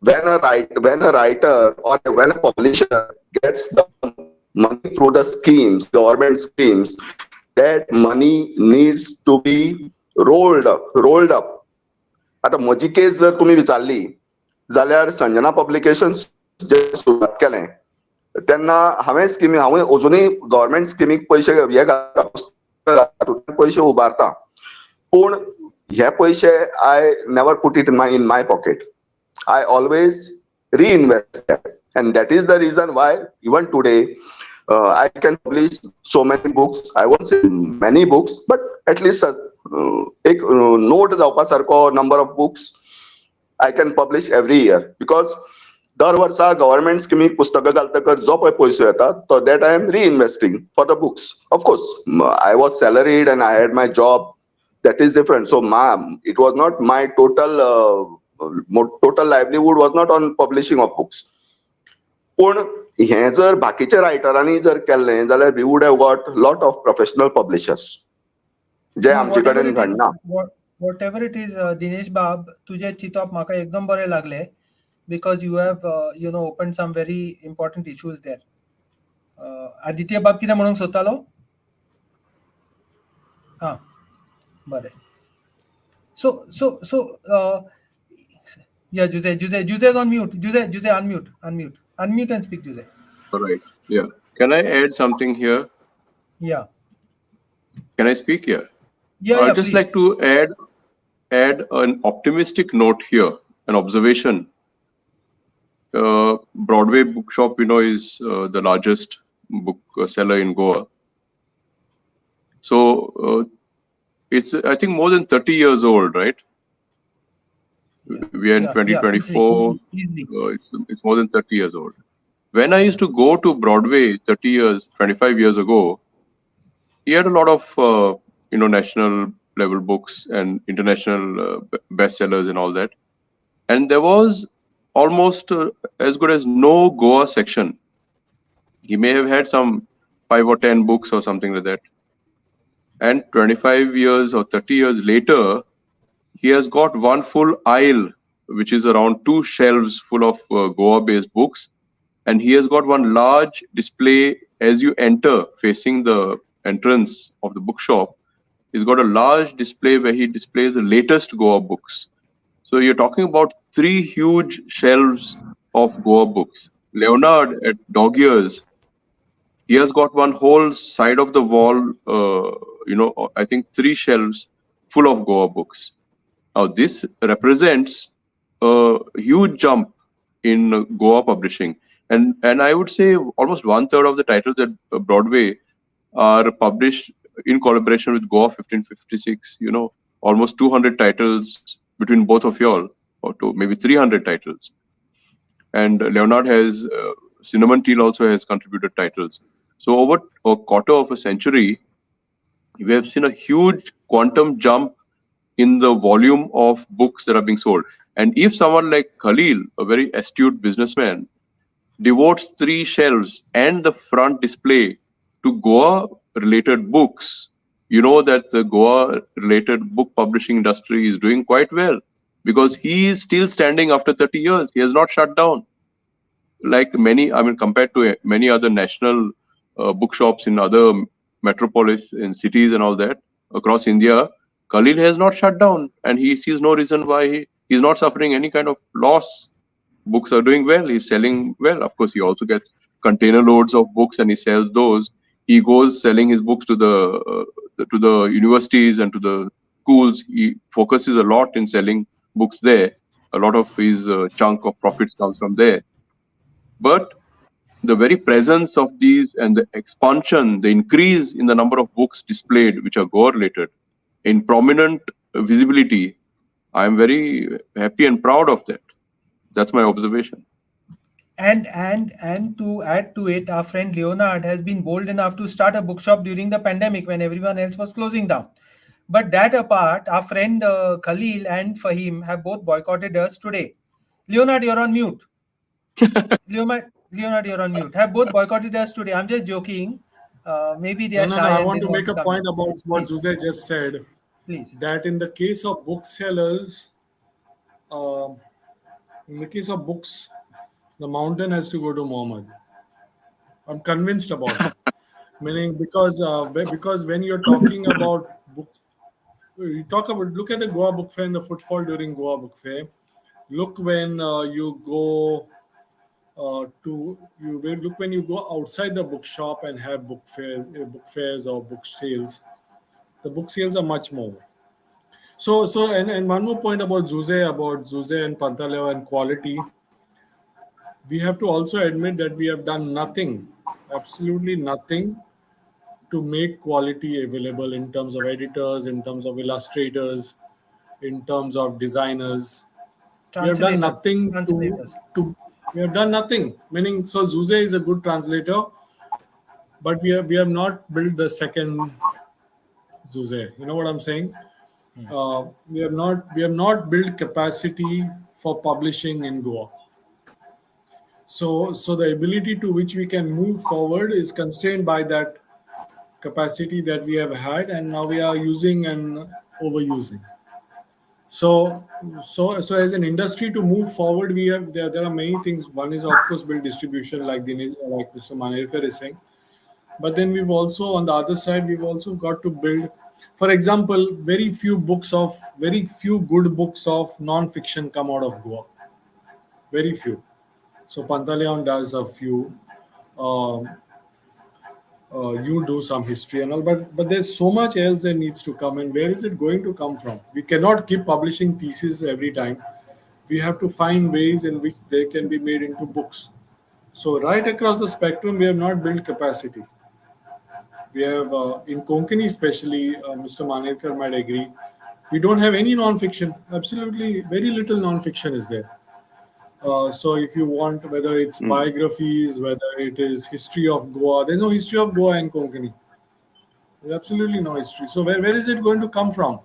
when a writer or when a publisher gets the money through the schemes, government schemes, that money needs to be rolled up. आता म्हजी केस जर तुम्ही विचारली जाल्यार संजना पब्लिकेशन्स जे सुरवात केलें तेन्ना हांवें अजुनूय गव्हर्मेंट स्किमीक पयशे हे घालता, पयशे उबारता, पूण हे पयशे I never put it in my pocket. I always reinvest that, and that is the reason why even today I can publish so many books. I won't say many books, but at least एक note जावपासारको number of books I can publish every year, because दर वर्सा government स्किमीक पुस्तकां घालतकर जो पळय पयसो येता तो that I am reinvesting for the books. Of course, I was salaried and I had my job. That is different. So it was not my total livelihood was not on publishing of books. पण हे जर बाकीच्या रायटरांनी जर केल्लें जाल्यार we would have got lot of professional publishers जे आमचे कडेन घडना. Whatever it is, Dinesh Bab, तुझे चिंतप म्हाका एकदम बरें लागले, because you have opened some very important issues there. Aditya बाब कितें म्हणूंक सोदतालो? हां, बरें. So yeah, José is on mute. José, unmute and speak, José. All right. Yeah. Can I add something here? Yeah. Can I speak here? Yeah. I'd just like to add an optimistic note here, an observation. Broadway Bookshop, is the largest book seller in Goa. So it's, I think, more than 30 years old, right? We are in 2024. It's more than 30 years old. When I used to go to Broadway 25 years ago, he had a lot of national level books and international bestsellers and all that. And there was almost as good as no Goa section. He may have had some 5 or 10 books or something like that. And 25 years or 30 years later, he has got one full aisle, which is around 2 shelves full of Goa-based books. And he has got one large display as you enter, facing the entrance of the bookshop. He's got a large display where he displays the latest Goa books. So you're talking about 3 huge shelves of Goa books. Leonard at Dog Ears, he has got one whole side of the wall, I think 3 shelves full of Goa books. Now, this represents a huge jump in Goa publishing. And I would say almost 1/3 of the titles at Broadway are published in collaboration with Goa 1556, almost 200 titles between both of y'all, or maybe 300 titles. And Leonard has, Cinnamon Teal also has contributed titles. So over a quarter of a century, we have seen a huge quantum jump in the volume of books that are being sold. And if someone like Khalil, a very astute businessman, devotes 3 shelves and the front display to Goa-related books, you know that the Goa-related book publishing industry is doing quite well, because he is still standing after 30 years. He has not shut down. Like compared to many other national bookshops in other metropolis, in cities and all that, across India, Khalil has not shut down, and he sees no reason why he's not suffering any kind of loss. Books are doing well. He's selling well. Of course, he also gets container loads of books and he sells those. He goes selling his books to the universities and to the schools. He focuses a lot in selling books there. A lot of his chunk of profits comes from there. But the very presence of these and the expansion, the increase in the number of books displayed which are Goa related in prominent visibility, I am very happy and proud of that. That's my observation. And to add to it, our friend Leonard has been bold enough to start a bookshop during the pandemic when everyone else was closing down. But that apart, our friend Khalil and Faheem have both boycotted us today. Leonard, you're on mute. Leonard, you're on mute. Have both boycotted us today. I'm just joking. Maybe they are shy. I and want they to make a come point in. about what Please. José just said. Please. That in the case of booksellers, in the case of books, the mountain has to go to Mohammed. I'm convinced about it. Meaning because when you're talking about books, look at the Goa Book Fair and the footfall during Goa Book Fair. Look when you go look when you go outside the bookshop and have book fairs or book sales. The book sales are much more. So and one more point about José and Pantaleão and quality. We have to also admit that we have done nothing, absolutely nothing, to make quality available in terms of editors, in terms of illustrators, in terms of designers. We have done nothing to we have done nothing. Meaning, so José is a good translator, but we have not built the second José. You know what I'm saying? We have not built capacity for publishing in Goa. So the ability to which we can move forward is constrained by that capacity that we have had, and now we are using and overusing. So as an industry to move forward, there are many things. One is of course build distribution, like Mr. Manerkar is saying. But then we've also, on the other side, we've also got to build, for example, very few good books of non-fiction come out of Goa. Very few. So Pantaleão does a few. You do some history and all, but there's so much else that needs to come, and where is it going to come from? We cannot keep publishing theses every time. We have to find ways in which they can be made into books. So right across the spectrum, we have not built capacity. We have, in Konkani especially, Mr. Manerkar might agree, we don't have any non-fiction. Absolutely, very little non-fiction is there. So if you want, whether it's biographies, whether it is history of Goa, there's no history of Goa in Konkani. There's absolutely no history. So where is it going to come from?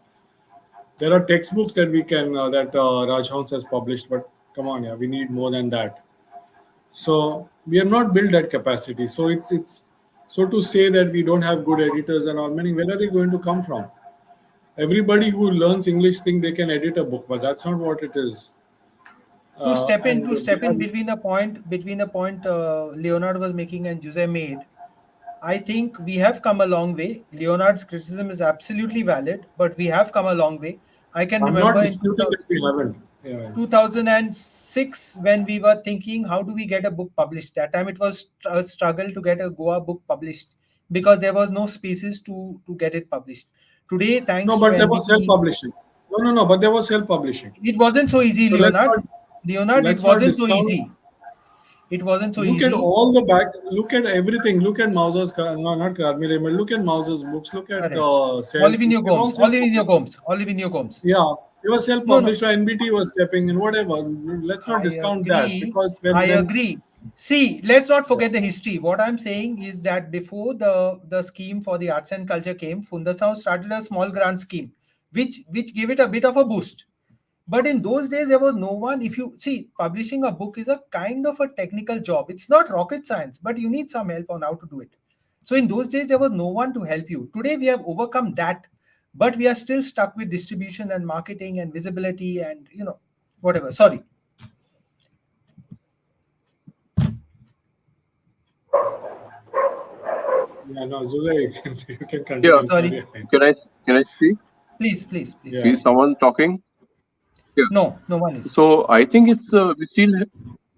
There are textbooks that we can that Rajashree has published, but come on, we need more than that. So we have not built that capacity. So it's so to say that we don't have good editors and all, meaning where are they going to come from? Everybody who learns English think they can edit a book, but that's not what it is. To step in between the point Leonard was making and José made, I think we have come a long way. Leonard's criticism is absolutely valid, but we have come a long way. I can remember not disputing that we haven't. 2006 when we were thinking, how do we get a book published? That time it was a struggle to get a Goa book published because there was no spaces to get it published. Today, thanks to there was self-publishing. No, but there was self-publishing. It wasn't so easy, so Leonard. It wasn't so easy. It wasn't so easy. Look at all the back. Look at everything. Look at Mauser's. Not Carmile, but look at Mauser's books. Look at Olivinio Gomes. Yeah, it was self-published. NBT was stepping in. Whatever. Let's not discount that because I agree. See, let's not forget the history. What I'm saying is that before the scheme for the arts and culture came, Fundação started a small grant scheme, which gave it a bit of a boost. But in those days, there was no one. If you see, publishing a book is a kind of a technical job. It's not rocket science, but you need some help on how to do it. So in those days, there was no one to help you. Today, we have overcome that, but we are still stuck with distribution and marketing and visibility and, whatever. Sorry. Yeah, no, José, you can continue. Yeah, sorry. Can I speak? Please. Yeah. Is someone talking? Yeah. No one is. So I think it's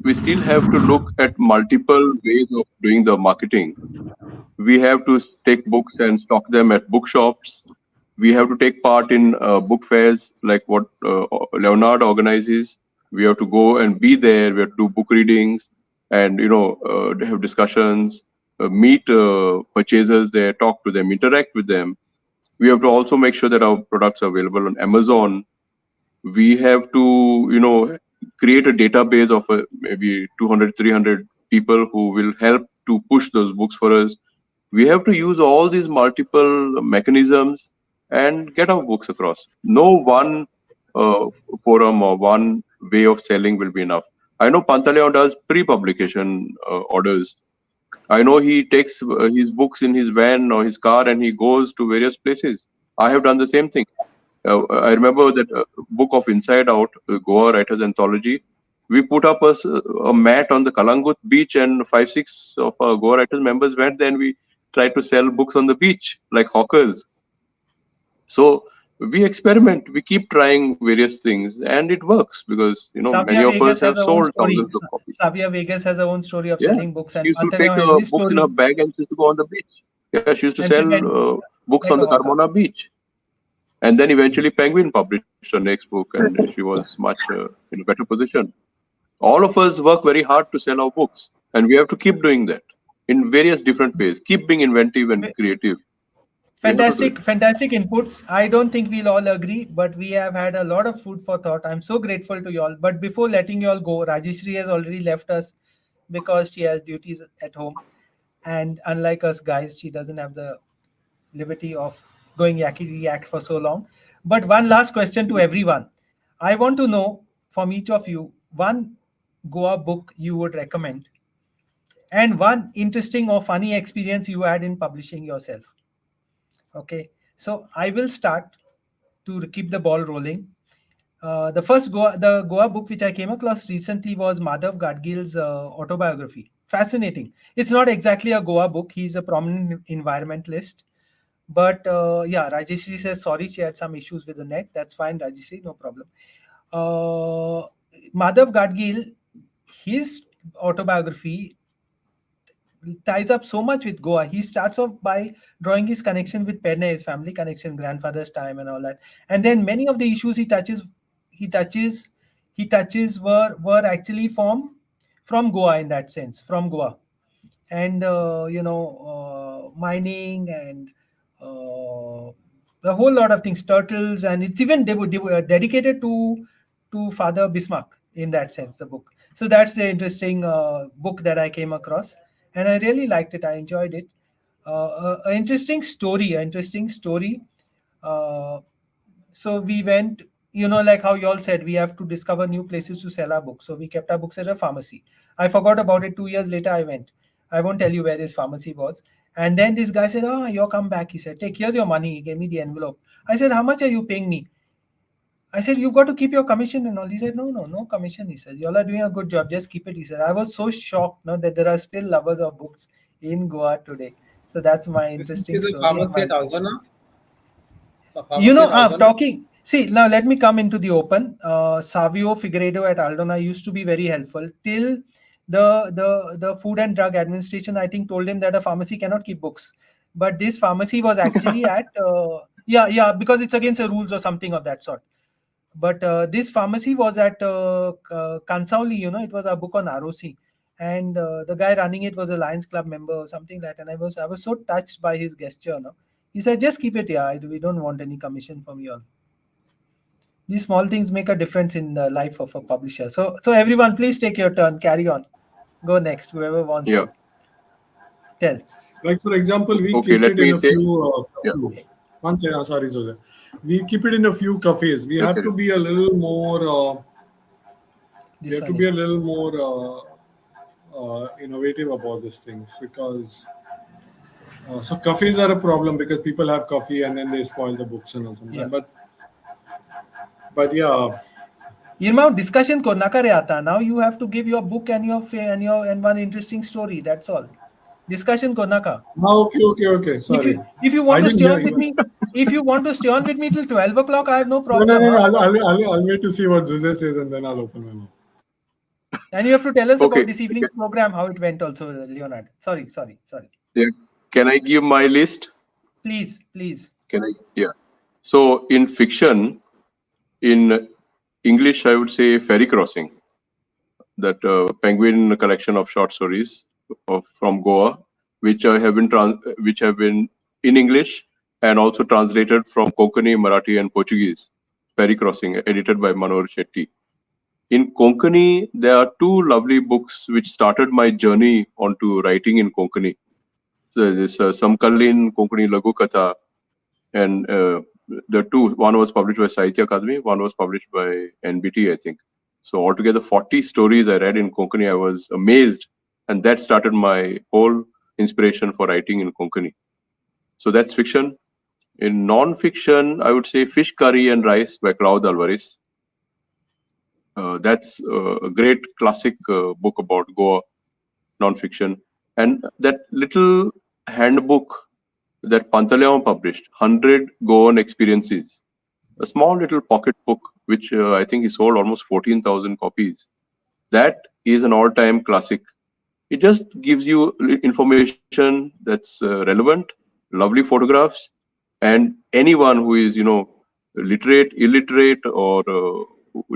we still have to look at multiple ways of doing the marketing. We have to take books and stock them at bookshops. We have to take part in book fairs like what Leonard organizes. We have to go and be there. We have to do book readings and they have discussions, meet purchasers there, talk to them, interact with them. We have to also make sure that our products are available on Amazon. We have to create a database of maybe 200, 300 people who will help to push those books for us. We have to use all these multiple mechanisms and get our books across. No one forum or one way of selling will be enough. I know Pantaleão does pre-publication orders. I know he takes his books in his van or his car and he goes to various places. I have done the same thing. I remember that book of Inside Out, Goa Writers Anthology. We put up a mat on the Kalangut beach, and 5-6 of our Goa Writers members went there, and we tried to sell books on the beach like hawkers. So we experiment, we keep trying various things, and it works because many of us have sold thousands of copies. Savia Vegas has her own story of selling books, and she used to take books in her bag and she used to go on the beach. Yeah, she used to sell books on the Carmona beach. And then eventually Penguin published her next book, and she was much in a better position. All of us work very hard to sell our books, and we have to keep doing that in various different ways. Keep being inventive and creative. Fantastic inputs. I don't think we'll all agree, but we have had a lot of food for thought. I'm so grateful to you all. But before letting you all go, Rajashree has already left us because she has duties at home. And unlike us guys, she doesn't have the liberty of going yakety-yak for so long. But one last question to everyone. I want to know from each of you, one Goa book you would recommend and one interesting or funny experience you had in publishing yourself. Okay, so I will start to keep the ball rolling. The Goa book which I came across recently was Madhav Gadgil's autobiography. Fascinating. It's not exactly a Goa book. He's a prominent environmentalist. But Rajashree says, sorry, she had some issues with the net. That's fine, Rajashree, no problem. Madhav Gadgil, his autobiography ties up so much with Goa. He starts off by drawing his connection with Perne, his family connection, grandfather's time and all that. And then many of the issues he touches were actually from Goa in that sense, from Goa. And, mining and a whole lot of things, turtles, and it's even dedicated to Father Bismarck in that sense, the book. So that's the interesting book that I came across, and I really liked it. I enjoyed it. An interesting story. So we went, like how you all said, we have to discover new places to sell our books. So we kept our books at a pharmacy. I forgot about it. 2 years later, I went. I won't tell you where this pharmacy was. And then this guy said, oh, you'll come back. He said, here's your money. He gave me the envelope. I said, how much are you paying me? I said, you've got to keep your commission and all. He said, no commission. He said, you all are doing a good job. Just keep it. He said, I was so shocked that there are still lovers of books in Goa today. So that's my interesting story. Pharmacy at Aldona? I'm talking. See, now let me come into the open. Savio Figueiredo at Aldona used to be very helpful till the Food and Drug Administration, I think, told him that a pharmacy cannot keep books. But this pharmacy was actually at because it's against the rules or something of that sort. But this pharmacy was at Kansauli, it was a book on ROC. And the guy running it was a Lions Club member or something like that. And I was so touched by his gesture. He said, just keep it here. We don't want any commission from you all. These small things make a difference in the life of a publisher. So everyone, please take your turn. Carry on. Go next, whoever wants to. Tell. Like, for example, we keep it in a few... One second, sorry, José. We keep it in a few cafes. We have to be a little more... innovative about these things, because... so cafes are a problem because people have coffee and then they spoil the books and all something. Yeah. But yeah. Irma, discussion ko na kare aata. Now you have to give your book and one interesting story. That's all. Discussion ko na ka. Okay. Sorry. If you want to stay on with me, till 12 o'clock, I have no problem. No. I'll wait to see what José says and then I'll open my mouth. And you have to tell us about this evening's program, how it went also, Leonard. Sorry. Yeah. Can I give my list? Please. Can I? Yeah. So in fiction, in English, I would say ferry crossing. that Penguin collection of short stories from Goa, which have been in English and also translated from Konkani, Marathi, and Portuguese. Ferry Crossing, edited by Manohar Shetty. In Konkani, there are two lovely books which started my journey onto writing in Konkani. So this Samkalin Konkani Lagu Katha, and the two, one was published by Sahitya Akademi, one was published by NBT, I think. So altogether 40 stories I read in Konkani. I was amazed, and that started my whole inspiration for writing in Konkani. So that's fiction. In non-fiction, I would say Fish Curry and Rice by Claude Alvarez. That's a great classic book about Goa, non-fiction. And that little handbook that Pantaleão published, 100 Goan Experiences, a small little pocket book, which I think he sold almost 14,000 copies. That is an all-time classic. It just gives you information that's relevant, lovely photographs, and anyone who is, literate, illiterate, or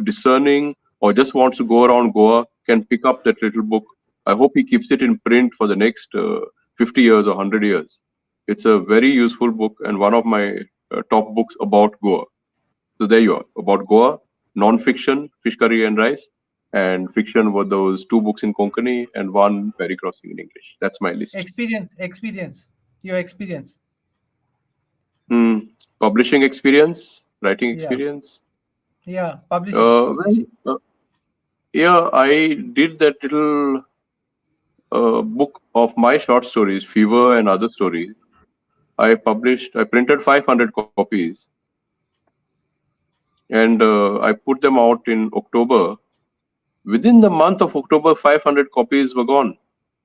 discerning, or just wants to go around Goa can pick up that little book. I hope he keeps it in print for the next 50 years or 100 years. It's a very useful book and one of my top books about Goa. So there you are, about Goa, non-fiction, Fish Curry and Rice, and fiction were those two books in Konkani and one Ferry Crossing in English. That's my list. Your experience. Publishing experience, writing experience. Yeah, publishing. I did that little book of my short stories, Fever and Other Stories. I printed 500 copies, and I put them out in October. Within the month of October, 500 copies were gone,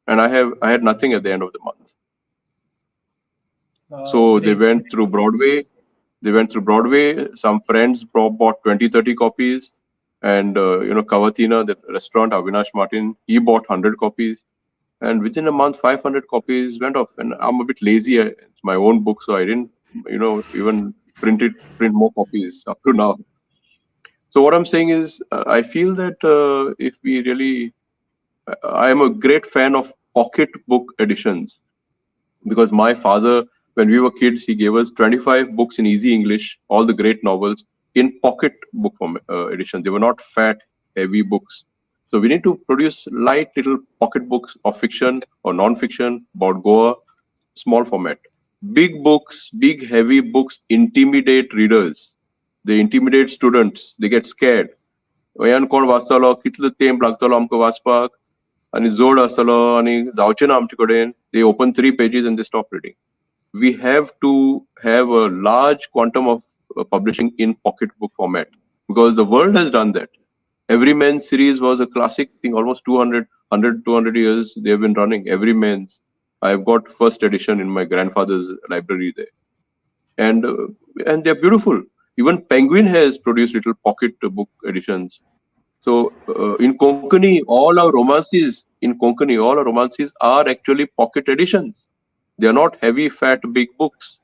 and I had nothing at the end of the month. So they went through Broadway. Some friends bought 20-30 copies, and Cavatina, the restaurant, Avinash Martin, he bought 100 copies. And within a month, 500 copies went off. And I'm a bit lazy. It's my own book, so I didn't, even print more copies up to now. So what I'm saying is, I feel that if we really, I am a great fan of pocket book editions, because my father, when we were kids, he gave us 25 books in easy English, all the great novels in pocket book edition. They were not fat, heavy books. So we need to produce light little pocket books of fiction or non-fiction about Goa, small format. Big books, big heavy books intimidate readers. They intimidate students. They get scared. वयान कोण वाचतलो कितलो तेंप लागतलो आमकां वाचपाक आनी जोड आसतलो आनी जावचें ना आमचे कडेन. They open 3 pages and they stop reading. We have to have a large quantum of publishing in pocket book format, because the world has done that. Everyman's series was a classic thing, almost 200 years they have been running. Everyman's. I've got first edition in my grandfather's library there. And they're beautiful. Even Penguin has produced little pocket book editions. So in Konkani, all our romances are actually pocket editions. They are not heavy, fat, big books.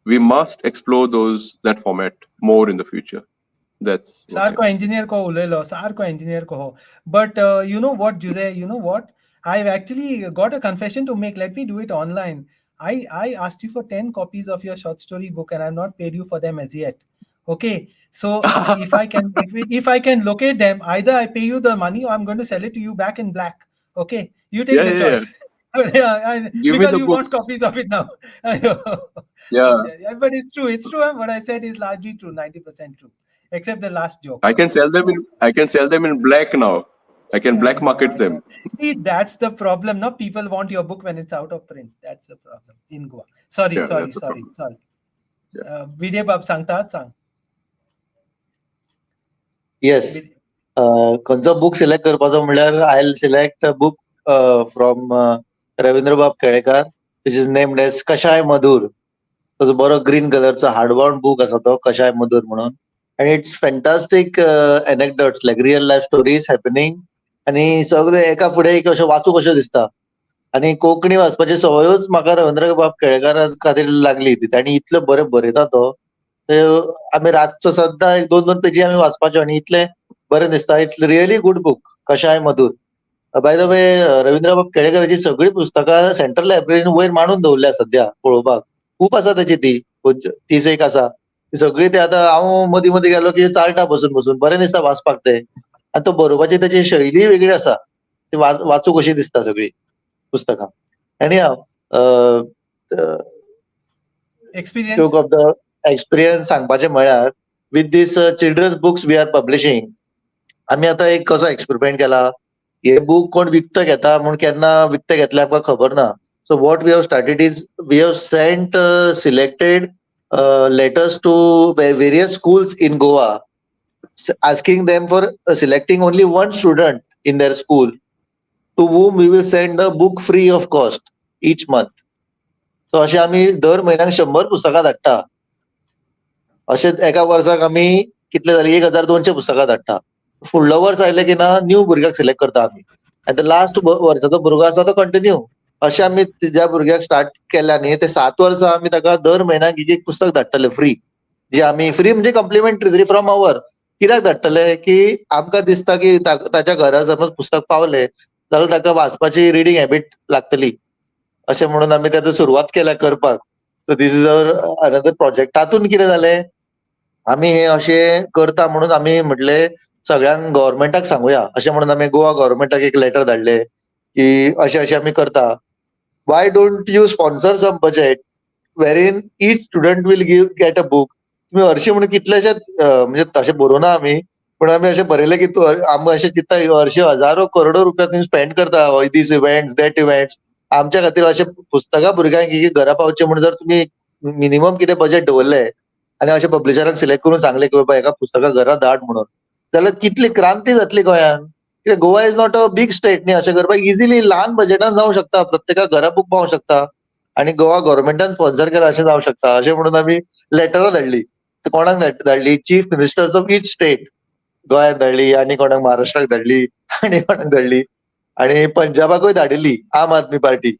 We must explore that format more in the future. That's Sarko engineer ko ho. But you know what, Jose? You know what? I've actually got a confession to make. Let me do it online. I asked you for 10 copies of your short story book, and I've not paid you for them as yet. Okay, so if I can locate them, either I pay you the money or I'm going to sell it to you back in black. Okay, you take the choice. Because you want copies of it now. But it's true. It's true. What I said is largely true, 90% true, except the last joke. I can sell them in black now. I can black market them. See, that's the problem. No, people want your book when it's out of print. That's the problem in Goa. Sorry. Bhide Bab sang. Yes. खंयचो book select करपाचो म्हणल्यार I'll select a book from Ravindra बाब Kelekar, which is named as कशाय मधुर. ताजो बरो green कलरचो hardbound book आसा तो कशाय मधुर म्हणून. And it's fantastic anecdotes, like real life stories happening. आणि सगळे एका फुडें एक अशें वाचूं कशें दिसता. आनी कोंकणी वाचपाची सवयूच म्हाका रवींद्र बाब केळेकारा खातीर लागली. ताणी इतलो बरें बरयता तो. आमी रातचो सद्दां 1-2 पेजी आमी वाचपाच्यो आनी इतले बरें दिसता. It's really good book. कशाय मधुर. By the way Ravindra Bab केळेकराची सगळी पुस्तकां सेंट्रल लायब्ररीन वयर मांडून दवरल्या सध्या पळोवपाक. खूप आसा ताची ती 30 एक आसा. ती सगळी ते आतां हांव मदीं मदीं गेलो की चाळटा बसून बरें दिसता वाचपाक ते. आनी तो बरोवपाची ताची शैली वेगळी आसा. ती वाचूंक कशी दिसता सगळी पुस्तकां. Anyhow experience of the experience सांगपाचें म्हळ्यार with this children's books we are publishing आमी आतां एक कसो एक्सपेरिमेंट केला. हे बुक कोण विकतो घेता म्हूण केन्ना विकते घेतले आमकां खबर ना. So what we have started is we have sent selected letters to various schools in Goa, asking them for selecting only one student in their school to whom we will send a book free of cost each month. So अशें आमी दर म्हयन्याक 100 पुस्तकां धाडटा. अशें एका वर्साक आमी कितले जाली 1200 पुस्तकां धाडटा. फुडलो वर्स आयले की ना न्यू भुरग्याक सिलेक्ट करता आमी. आनी तो लास्ट वर्साचो भुरगो आसा तो कंटिन्यू. अशें आमी ज्या भुरग्याक स्टार्ट केल्या न्ही ते 7 वर्सां आमी ताका दर म्हयन्याक एक पुस्तक धाडटले फ्री. जे आमी फ्री म्हणजे कॉम्प्लिमेंटरी फ्रॉम आवर. कित्याक धाडटले की आमकां दिसता की ताच्या घरा समज पुस्तक पावले जाल्यार ताका वाचपाची रिडींग हॅबीट लागतली. अशें म्हणून आमी ताका सुरवात केल्या करपाक. So this is our another project. तातूंत कितें जालें आमी हे अशें करता म्हणून आमी म्हटले सगळ्यांक गव्हर्मेंटाक सांगुया. अशें म्हणून आमी गोवा गव्हर्मेंटाक एक लेटर धाडले की अशें अशें आमी करता. Why don't you sponsor some budget wherein each student will get a book? तुम्ही हरशीं म्हणून कितलेशेच म्हणजे तशें बरोवना आमी पूण आमी अशें बरयलें की आमी अशें चिंतता हरशीं हजारो करोडो रुपया तुमी स्पेंड करता दीस इव्हेंट्स दॅट इव्हेंट्स. आमच्या खातीर अशें पुस्तकां भुरग्यांक घरा पावचे म्हणून जर तुमी मिनिमम कितें बजेट दवरलें आनी अशें पब्लिशरांक सिलेक्ट करून सांगलें की बाबा एका पुस्तकां घरा धाड म्हणून जाल्यार कितली क्रांती जातली गोंयांत. कित्याक Goa is not a big state न्ही. अशें करपाक इजिली ल्हान बजेटान जावं शकता. प्रत्येकाक घरा बूक पावोंक शकता आनी गोवा गव्हर्मेंटान स्पॉन्सर केला अशें जावं शकता. अशें म्हणून आमी लेटरां धाडली. कोणाक धाडली chief ministers of each state. गोंयांत धाडली आनी कोणाक महाराष्ट्राक धाडली आनी कोणाक धाडली आनी पंजाबाकूय धाडिल्ली आम आदमी पार्टीक.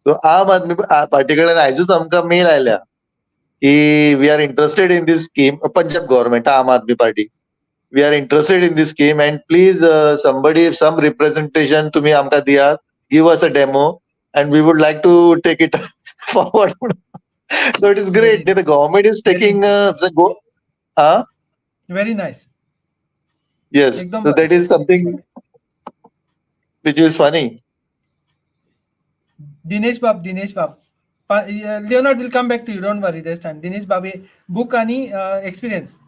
सो आम आदमी पार्टी कडल्यान आयजूच आमकां मेल आयल्या की we are interested in this scheme. Punjab government Aam Aadmi Party. We are interested in this scheme and please somebody some representation tumhi amka diyat, give us a demo and we would like to take it forward. So it is great. The government is taking very nice. Yes, so that is something which is funny. Dinesh Bab, Leonard will come back to you, don't worry this time. Dinesh Bab book ani experience.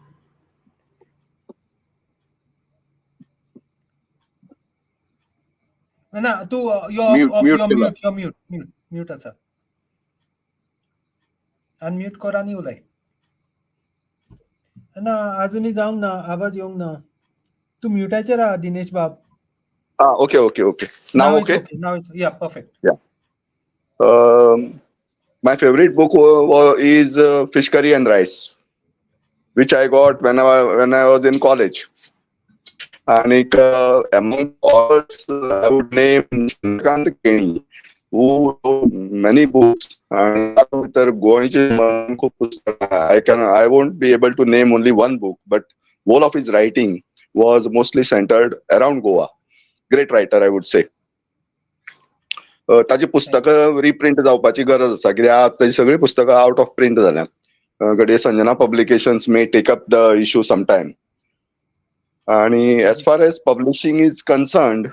ना तू mute आसा. Unmute कर आनी उलय. ना अजूनही जावंक ना आवाज येवंक ना. तू म्यूटाचेर आहा दिनेश बाब. Okay. Now okay. Now it's yeah, perfect. Yeah. My favorite book is Fish Curry and Rice, which I got when I was in college. And among all, I would name Shantrakant Keni, who wrote many books. And I won't be able to name only one book, but all of his writing was mostly centered around Goa. Great writer, I would say. ताची पुस्तकां reprint जावपाची गरज आसा कित्याक ताची सगळीं पुस्तकां out of print जाल्यात. घडये Sanjana publications may take up the issue sometime. And as far as publishing is concerned,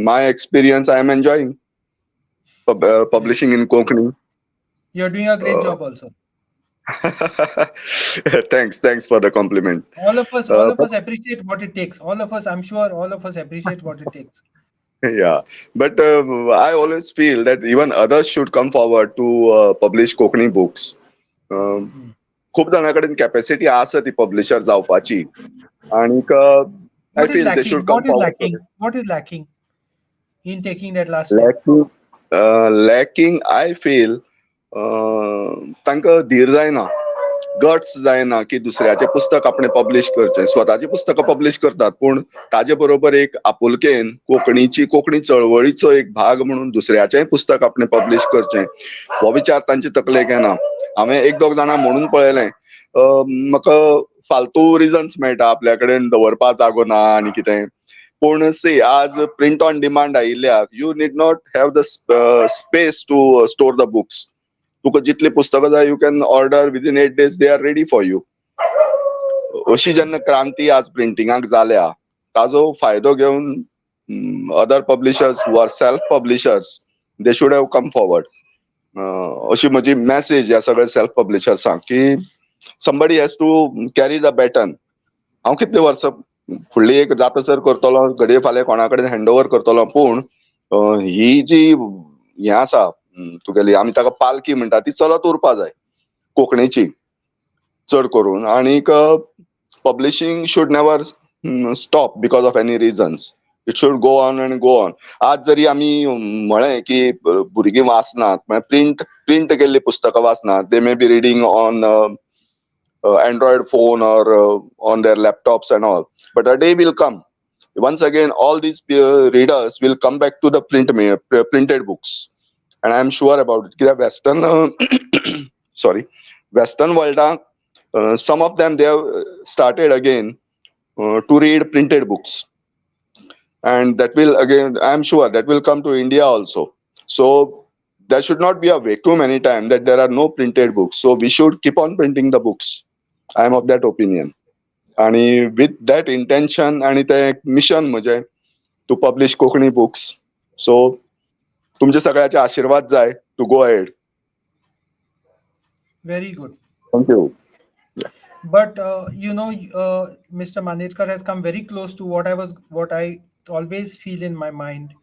my experience, I am enjoying publishing in Konkani. You're doing a great job also. Thanks for the compliment. All of us appreciate what it takes. I'm sure all of us appreciate what it takes. Yeah, but I always feel that even others should come forward to publish Konkani books. खूप जाणां कडेन capacity आसा ती publisher जावपाची. आणि I feel they should come forward. What is lacking in taking that last step? Lacking, I feel तांकां धीर जायना, गट्स जायना की दुसऱ्याचे पुस्तक आपणे पब्लिश करचें. स्वताची पुस्तकां पब्लिश करतात पूण ताजे बरोबर एक आपुलकेन कोंकणी चळवळीचो एक भाग म्हणून दुसऱ्याचें पुस्तक आपणे पब्लिश करचें हो विचार तांचे तकलेक येना. हांवें एक दोग जाणां म्हणून पळयलें. म्हाका फालतू रिझन्स मेळटा आपल्या कडेन दवरपा जागो ना आनी कितें. पूण सी आज प्रिंट ऑन डिमांड आयिल्ल्याक you need not have the space to store the books. तुका जितली पुस्तकां जाय you can order within 8 days, they are ready for you. अशी जेन्ना क्रांती आज प्रिंटिंगाक जाल्या ताजो फायदो घेवन other publishers who are self publishers they should have come forward. अशी म्हजी मॅसेज ह्या सगळ्या सेल्फ पब्लिशर्सांक की somebody has to carry the baton. हांव कितले वर्सां फुडली एक जातासर करतलो, घडये फाल्यां कोणा कडेन हँड ओव्हर करतलो, पूण ही जी हें आसा तुगेली आमी ताका पालकी म्हणटा ती चलत उरपा जाय कोंकणीची चड करून. आनीक publishing should never stop because of any reasons. It should go on and go on. आज जरी आमी म्हळें की भुरगीं वाचनात, प्रिंट केल्ली पुस्तकां वाचनात, they may be reading on Android phone or on their laptops and all, but a day will come once again all these readers will come back to the printed books, and I am sure about it. Western Western world, some of them they have started again to read printed books, and that will again, I am sure that will come to India also. So there should not be a vacuum any time that there are no printed books. So we should keep on printing the books. I am of that opinion. आणि with that intention आणि ते mission म्हणजे to publish Konkani books. So तुमचे सगळ्याचे आशीर्वाद जाय to go ahead. Very good. Thank you. But Mr. Manerkar has come very close to what I always feel in my mind,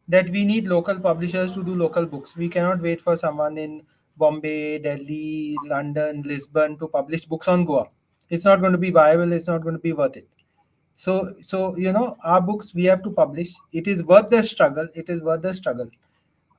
that we need local publishers to do local books. We cannot wait for someone in Bombay, Delhi, London, Lisbon to publish books on Goa. It's not going to be viable. It's not going to be worth it. So our books we have to publish. It is worth the struggle. It is worth the struggle.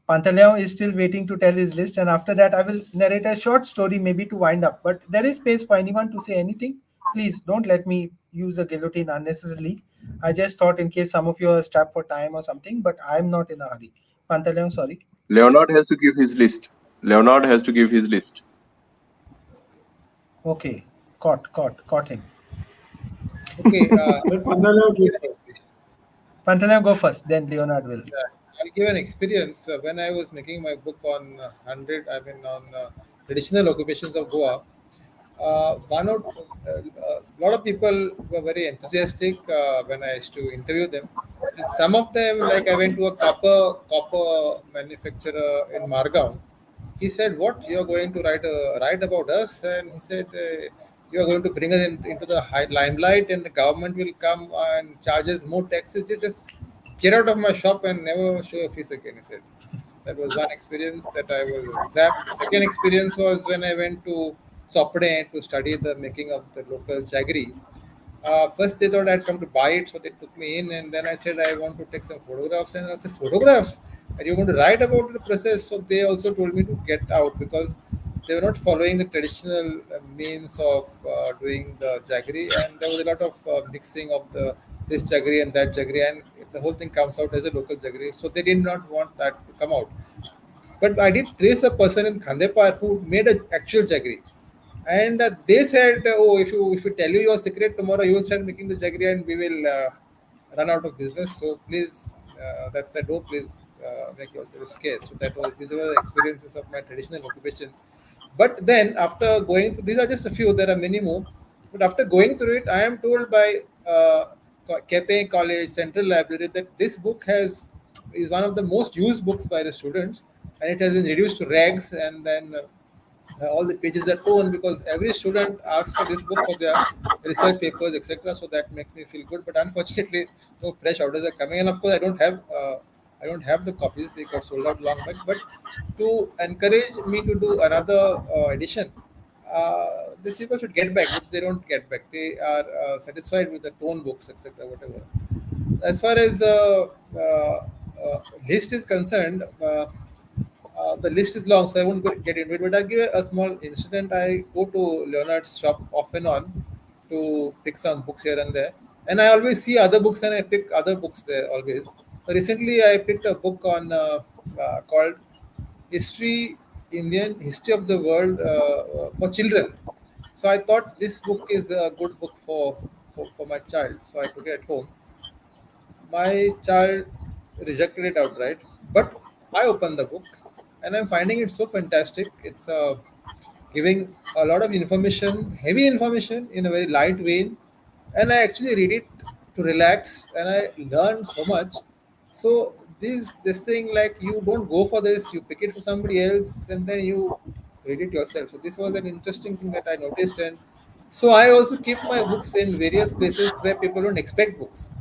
Pantaleão is still waiting to tell his list, and after that I will narrate a short story maybe to wind up. But there is space for anyone to say anything. Please don't let me use the guillotine unnecessarily. I just thought in case some of you are strapped for time or something, but I'm not in a hurry. Pantaleão, sorry. Leonard has to give his list. Leonard has to give his list. Okay, caught him. Okay. Pantaleão, go first, then Leonard will. Yeah, I'll give an experience. When I was making my book on on traditional occupations of Goa, a lot of people were very enthusiastic when I used to interview them. And some of them, like I went to a copper manufacturer in Margao. He said, "What, you are going to write about us?" And he said, "You are going to bring us into the limelight, and the government will come and charge us more taxes. Just get out of my shop and never show a face again." He said. That was one experience that I was zapped. Second experience was when I went to Chopde to study the making of the local jaggery. First they thought I'd come to buy it, so they took me in, and then I said I want to take some photographs, and I said, "Photographs? Are you going to write about the process?" So they also told me to get out because they were not following the traditional means of doing the jaggery, and there was a lot of mixing of this jaggery and that jaggery, and the whole thing comes out as a local jaggery. So they did not want that to come out. But I did trace a person in Khandepar who made an actual jaggery. And they said, "Oh, if we tell you your secret tomorrow, you will start making the jaggery and we will run out of business. So please, that's the door. Please make yourself scarce." So these were the experiences of my traditional occupations. But then after going through, these are just a few. There are many more. But after going through it, I am told by Kepe College Central Library that this book is one of the most used books by the students, and it has been reduced to rags, and then all the pages are torn because every student asks for this book for their research papers, etc. So that makes me feel good. But unfortunately, no fresh orders are coming, and of course, I don't have the copies; they got sold out long back. But to encourage me to do another edition, these people should get back, which they don't get back. They are satisfied with the torn books, etc. Whatever. As far as list is concerned. The list is long, so I won't get into it. But I'll give a small incident. I go to Leonard's shop off and on to pick some books here and there. And I always see other books and I pick other books there always. So recently, I picked a book on called Indian History of the World for Children. So I thought this book is a good book for my child. So I took it at home. My child rejected it outright, but I opened the book and I'm finding it so fantastic. It's giving a lot of information, heavy information in a very light vein, and I actually read it to relax and I learn so much. So this thing, like, you don't go for this, you pick it for somebody else and then you read it yourself. So this was an interesting thing that I noticed. And so I also keep my books in various places where people don't expect books.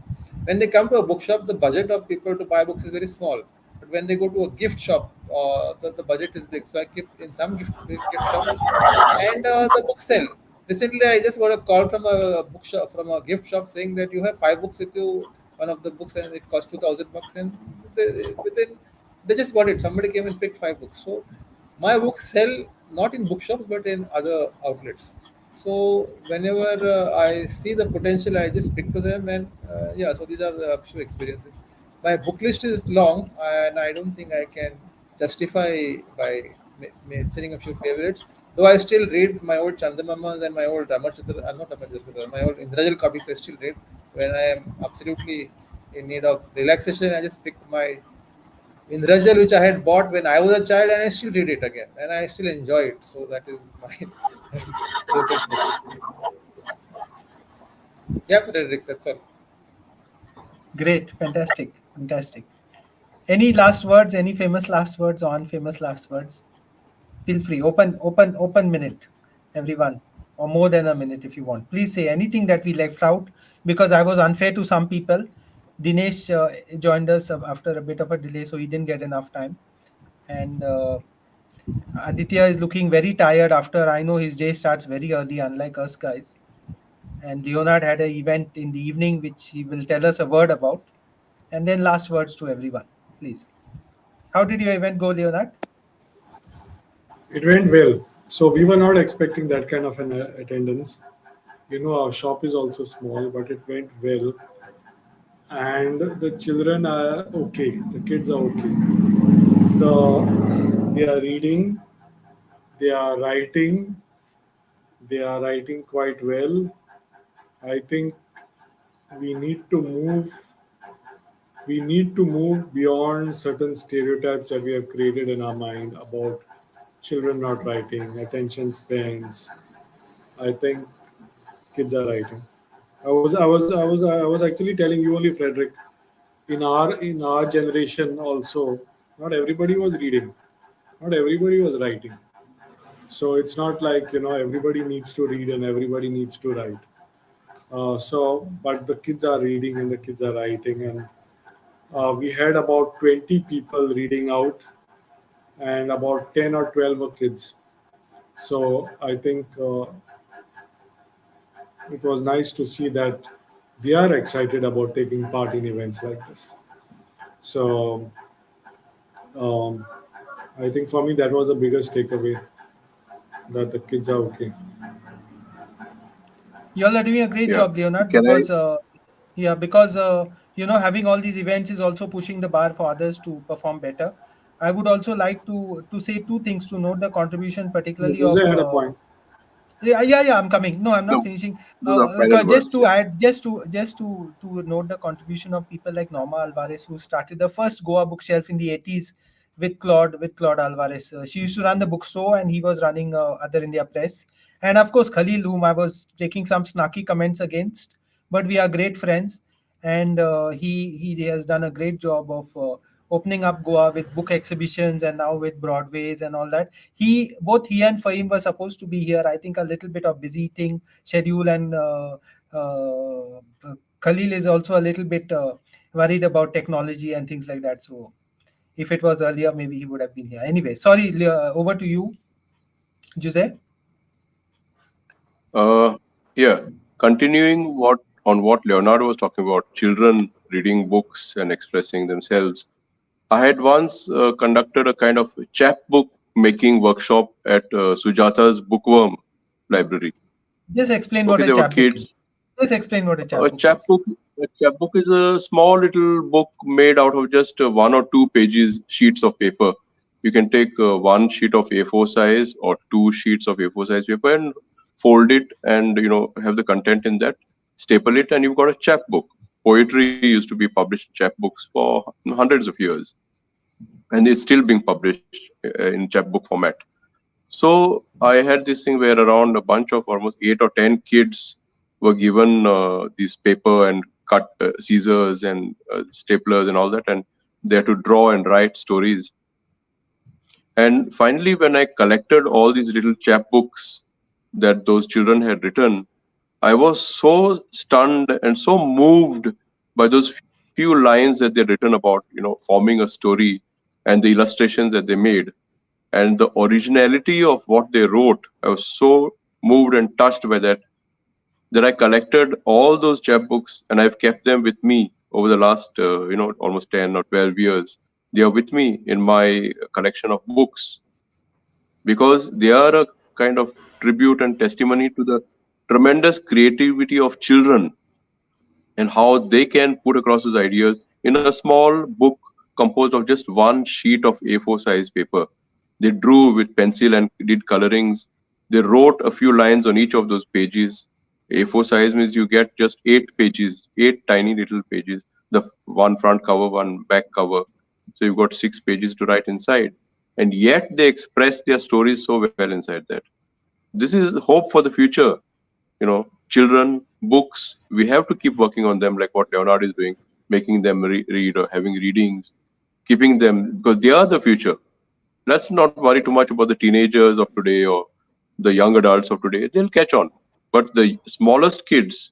When they come to a bookshop, the budget of people to buy books is very small. But when they go to a gift shop, the budget is big. So I keep in some gift shops, and the books sell. Recently, I just got a call from a bookshop, from a gift shop, saying that you have 5 books with you. One of the books, and it cost $2,000, and within they just bought it. Somebody came and picked 5 books. So my books sell not in bookshops but in other outlets. So whenever I see the potential, I just pick to them, and yeah. So these are the few experiences. My book list is long, and I don't think I can justify by mentioning a few favorites. Though I still read my old Chandamamas and my old not Ramachitra, my old Indrajal copies I still read. When I am absolutely in need of relaxation, I just pick my Indrajal, which I had bought when I was a child, and I still read it again, and I still enjoy it. So that is my favorite books. Yeah, Frederick, that's all. Great, fantastic. Any last words? Any famous last words or unfamous last words? Feel free. Open minute, everyone, or more than a minute if you want. Please say anything that we left out, because I was unfair to some people. Dinesh joined us after a bit of a delay, so he didn't get enough time. And Aditya is looking very tired after, I know his day starts very early, unlike us guys. And Leonard had an event in the evening, which he will tell us a word about. And then last words to everyone, please. How did your event go, Leonard? It went well. So we were not expecting that kind of an attendance. Our shop is also small, but it went well. And the children are okay. The kids are okay. They are reading. They are writing. They are writing quite well. I think we need to move. We need to move beyond certain stereotypes that we have created in our mind about children not writing, attention spans. I think kids are writing. I was actually telling you only, Frederick. In our generation also, not everybody was reading, not everybody was writing. So it's not like everybody needs to read and everybody needs to write. But the kids are reading and the kids are writing, and we had about 20 people reading out, and about 10 or 12 were kids. So I think it was nice to see that they are excited about taking part in events like this. So I think for me that was the biggest takeaway, that the kids are okay. You all are doing a great job, Leonard, because having all these events is also pushing the bar for others to perform better. I would also like to say two things to note the contribution, particularly Jose of. had a point. Yeah, I'm coming. No, I'm not finishing. Just to add, just to note the contribution of people like Norma Alvarez, who started the first Goa bookshelf in the 80s with Claude Alvarez. She used to run the bookstore, and he was running Other India Press. And of course, Khalil, whom I was taking some snarky comments against, but we are great friends, and he has done a great job of opening up Goa with book exhibitions and now with Broadways and all that. Both he and Faheem were supposed to be here. I think a little bit of busy thing schedule, and Khalil is also a little bit worried about technology and things like that. So if it was earlier, maybe he would have been here. Anyway, sorry, over to you, José. Yeah, continuing what Leonardo was talking about, children reading books and expressing themselves. I had once conducted a kind of chapbook making workshop at Sujata's Bookworm library. Just explain what a chapbook is. Just explain what a chapbook is. A chapbook is a small little book made out of just 1 or 2 sheets of paper. You can take 1 sheet of A4 size or 2 sheets of A4 size paper and fold it and have the content in that, staple it, and you've got a chapbook. Poetry used to be published in chapbooks for hundreds of years, and it's still being published in chapbook format. So I had this thing where around a bunch of almost 8 or 10 kids were given this paper and cut scissors and staplers and all that, and they had to draw and write stories. And finally, when I collected all these little chapbooks that those children had written, I was so stunned and so moved by those few lines that they'd written about, forming a story and the illustrations that they made and the originality of what they wrote. I was so moved and touched by that I collected all those chapbooks and I've kept them with me over the last, almost 10 or 12 years. They are with me in my collection of books because they are a kind of tribute and testimony to the tremendous creativity of children and how they can put across those ideas in a small book composed of just one sheet of A4 size paper. They drew with pencil and did colorings. They wrote a few lines on each of those pages. A4 size means you get just 8 pages, 8 tiny little pages, the one front cover, one back cover. So you've got 6 pages to write inside. And yet they express their stories so well inside that. This is hope for the future. Children, books, we have to keep working on them like what Leonard is doing, making them read or having readings, keeping them, because they are the future. Let's not worry too much about the teenagers of today or the young adults of today. They'll catch on. But the smallest kids,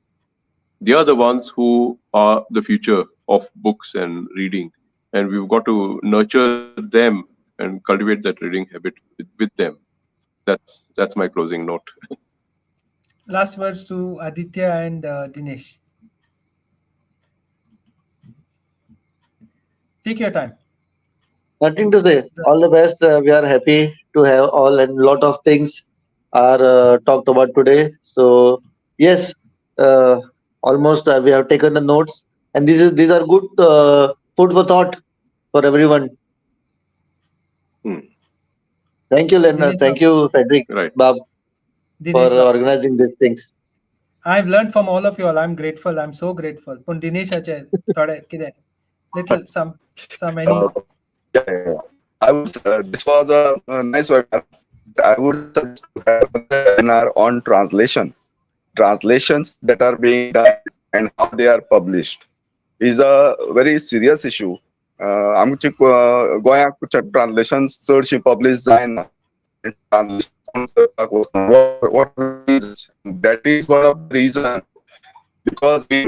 they are the ones who are the future of books and reading. And we've got to nurture them and cultivate that reading habit with them. That's my closing note. Last words to Aditya and Dinesh. Take your time. Nothing to say. All the best. We are happy to have all, and lot of things are talked about today. So yes, almost we have taken the notes, and these are good food for thought for everyone. Thank you, Leonard. Dinesh, Thank you, Frederick, Right. Bob, Dinesh, for organizing these things. I've learned from all of you all. I'm grateful. I'm so grateful. But Dinesh, little some any. Yeah. I would. This was a nice webinar. I would suggest to have a webinar on translations that are being done and how they are published is a very serious issue. आमची गोंयाक ट्रान्सलेशन्स चडशी publish जायना. What is that is one of the reason because we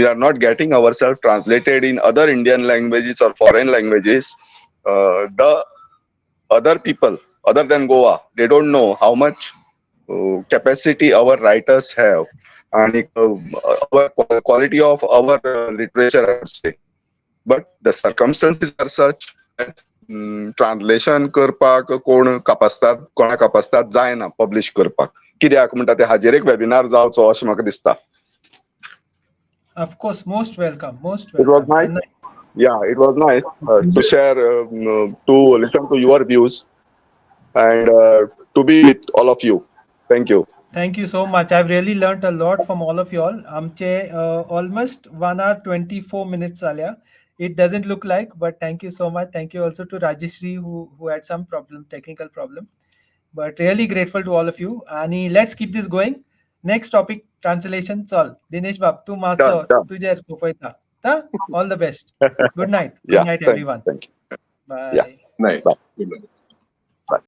are not getting ourselves translated in other Indian languages or foreign languages. The other people other than Goa, they don't know how much capacity our writers have and our quality of our literature, I would say. But the circumstances are such that translation करपाक कोण कापासतात जायना publish करपाक. कित्याक म्हणटा ते हाजेर एक webinar जावचो अशें म्हाका दिसता. Of course, most welcome. It was nice. Yeah, it was nice to share, to listen to your views and to be with all of you. Thank you. Thank you so much. I've really learned a lot from all of you all. आमचे almost 1 hour 24 minutes झाल्या. It doesn't look like, but thank you so much. Thank you also to Rajashree who had some technical problem. But really grateful to all of you. And let's keep this going. Next topic, translation solve. Dinesh Bab, tu master, tujar sofaita. All the best. Good night. Good night, everyone. Thank you. Bye. Yeah. Night. Good night.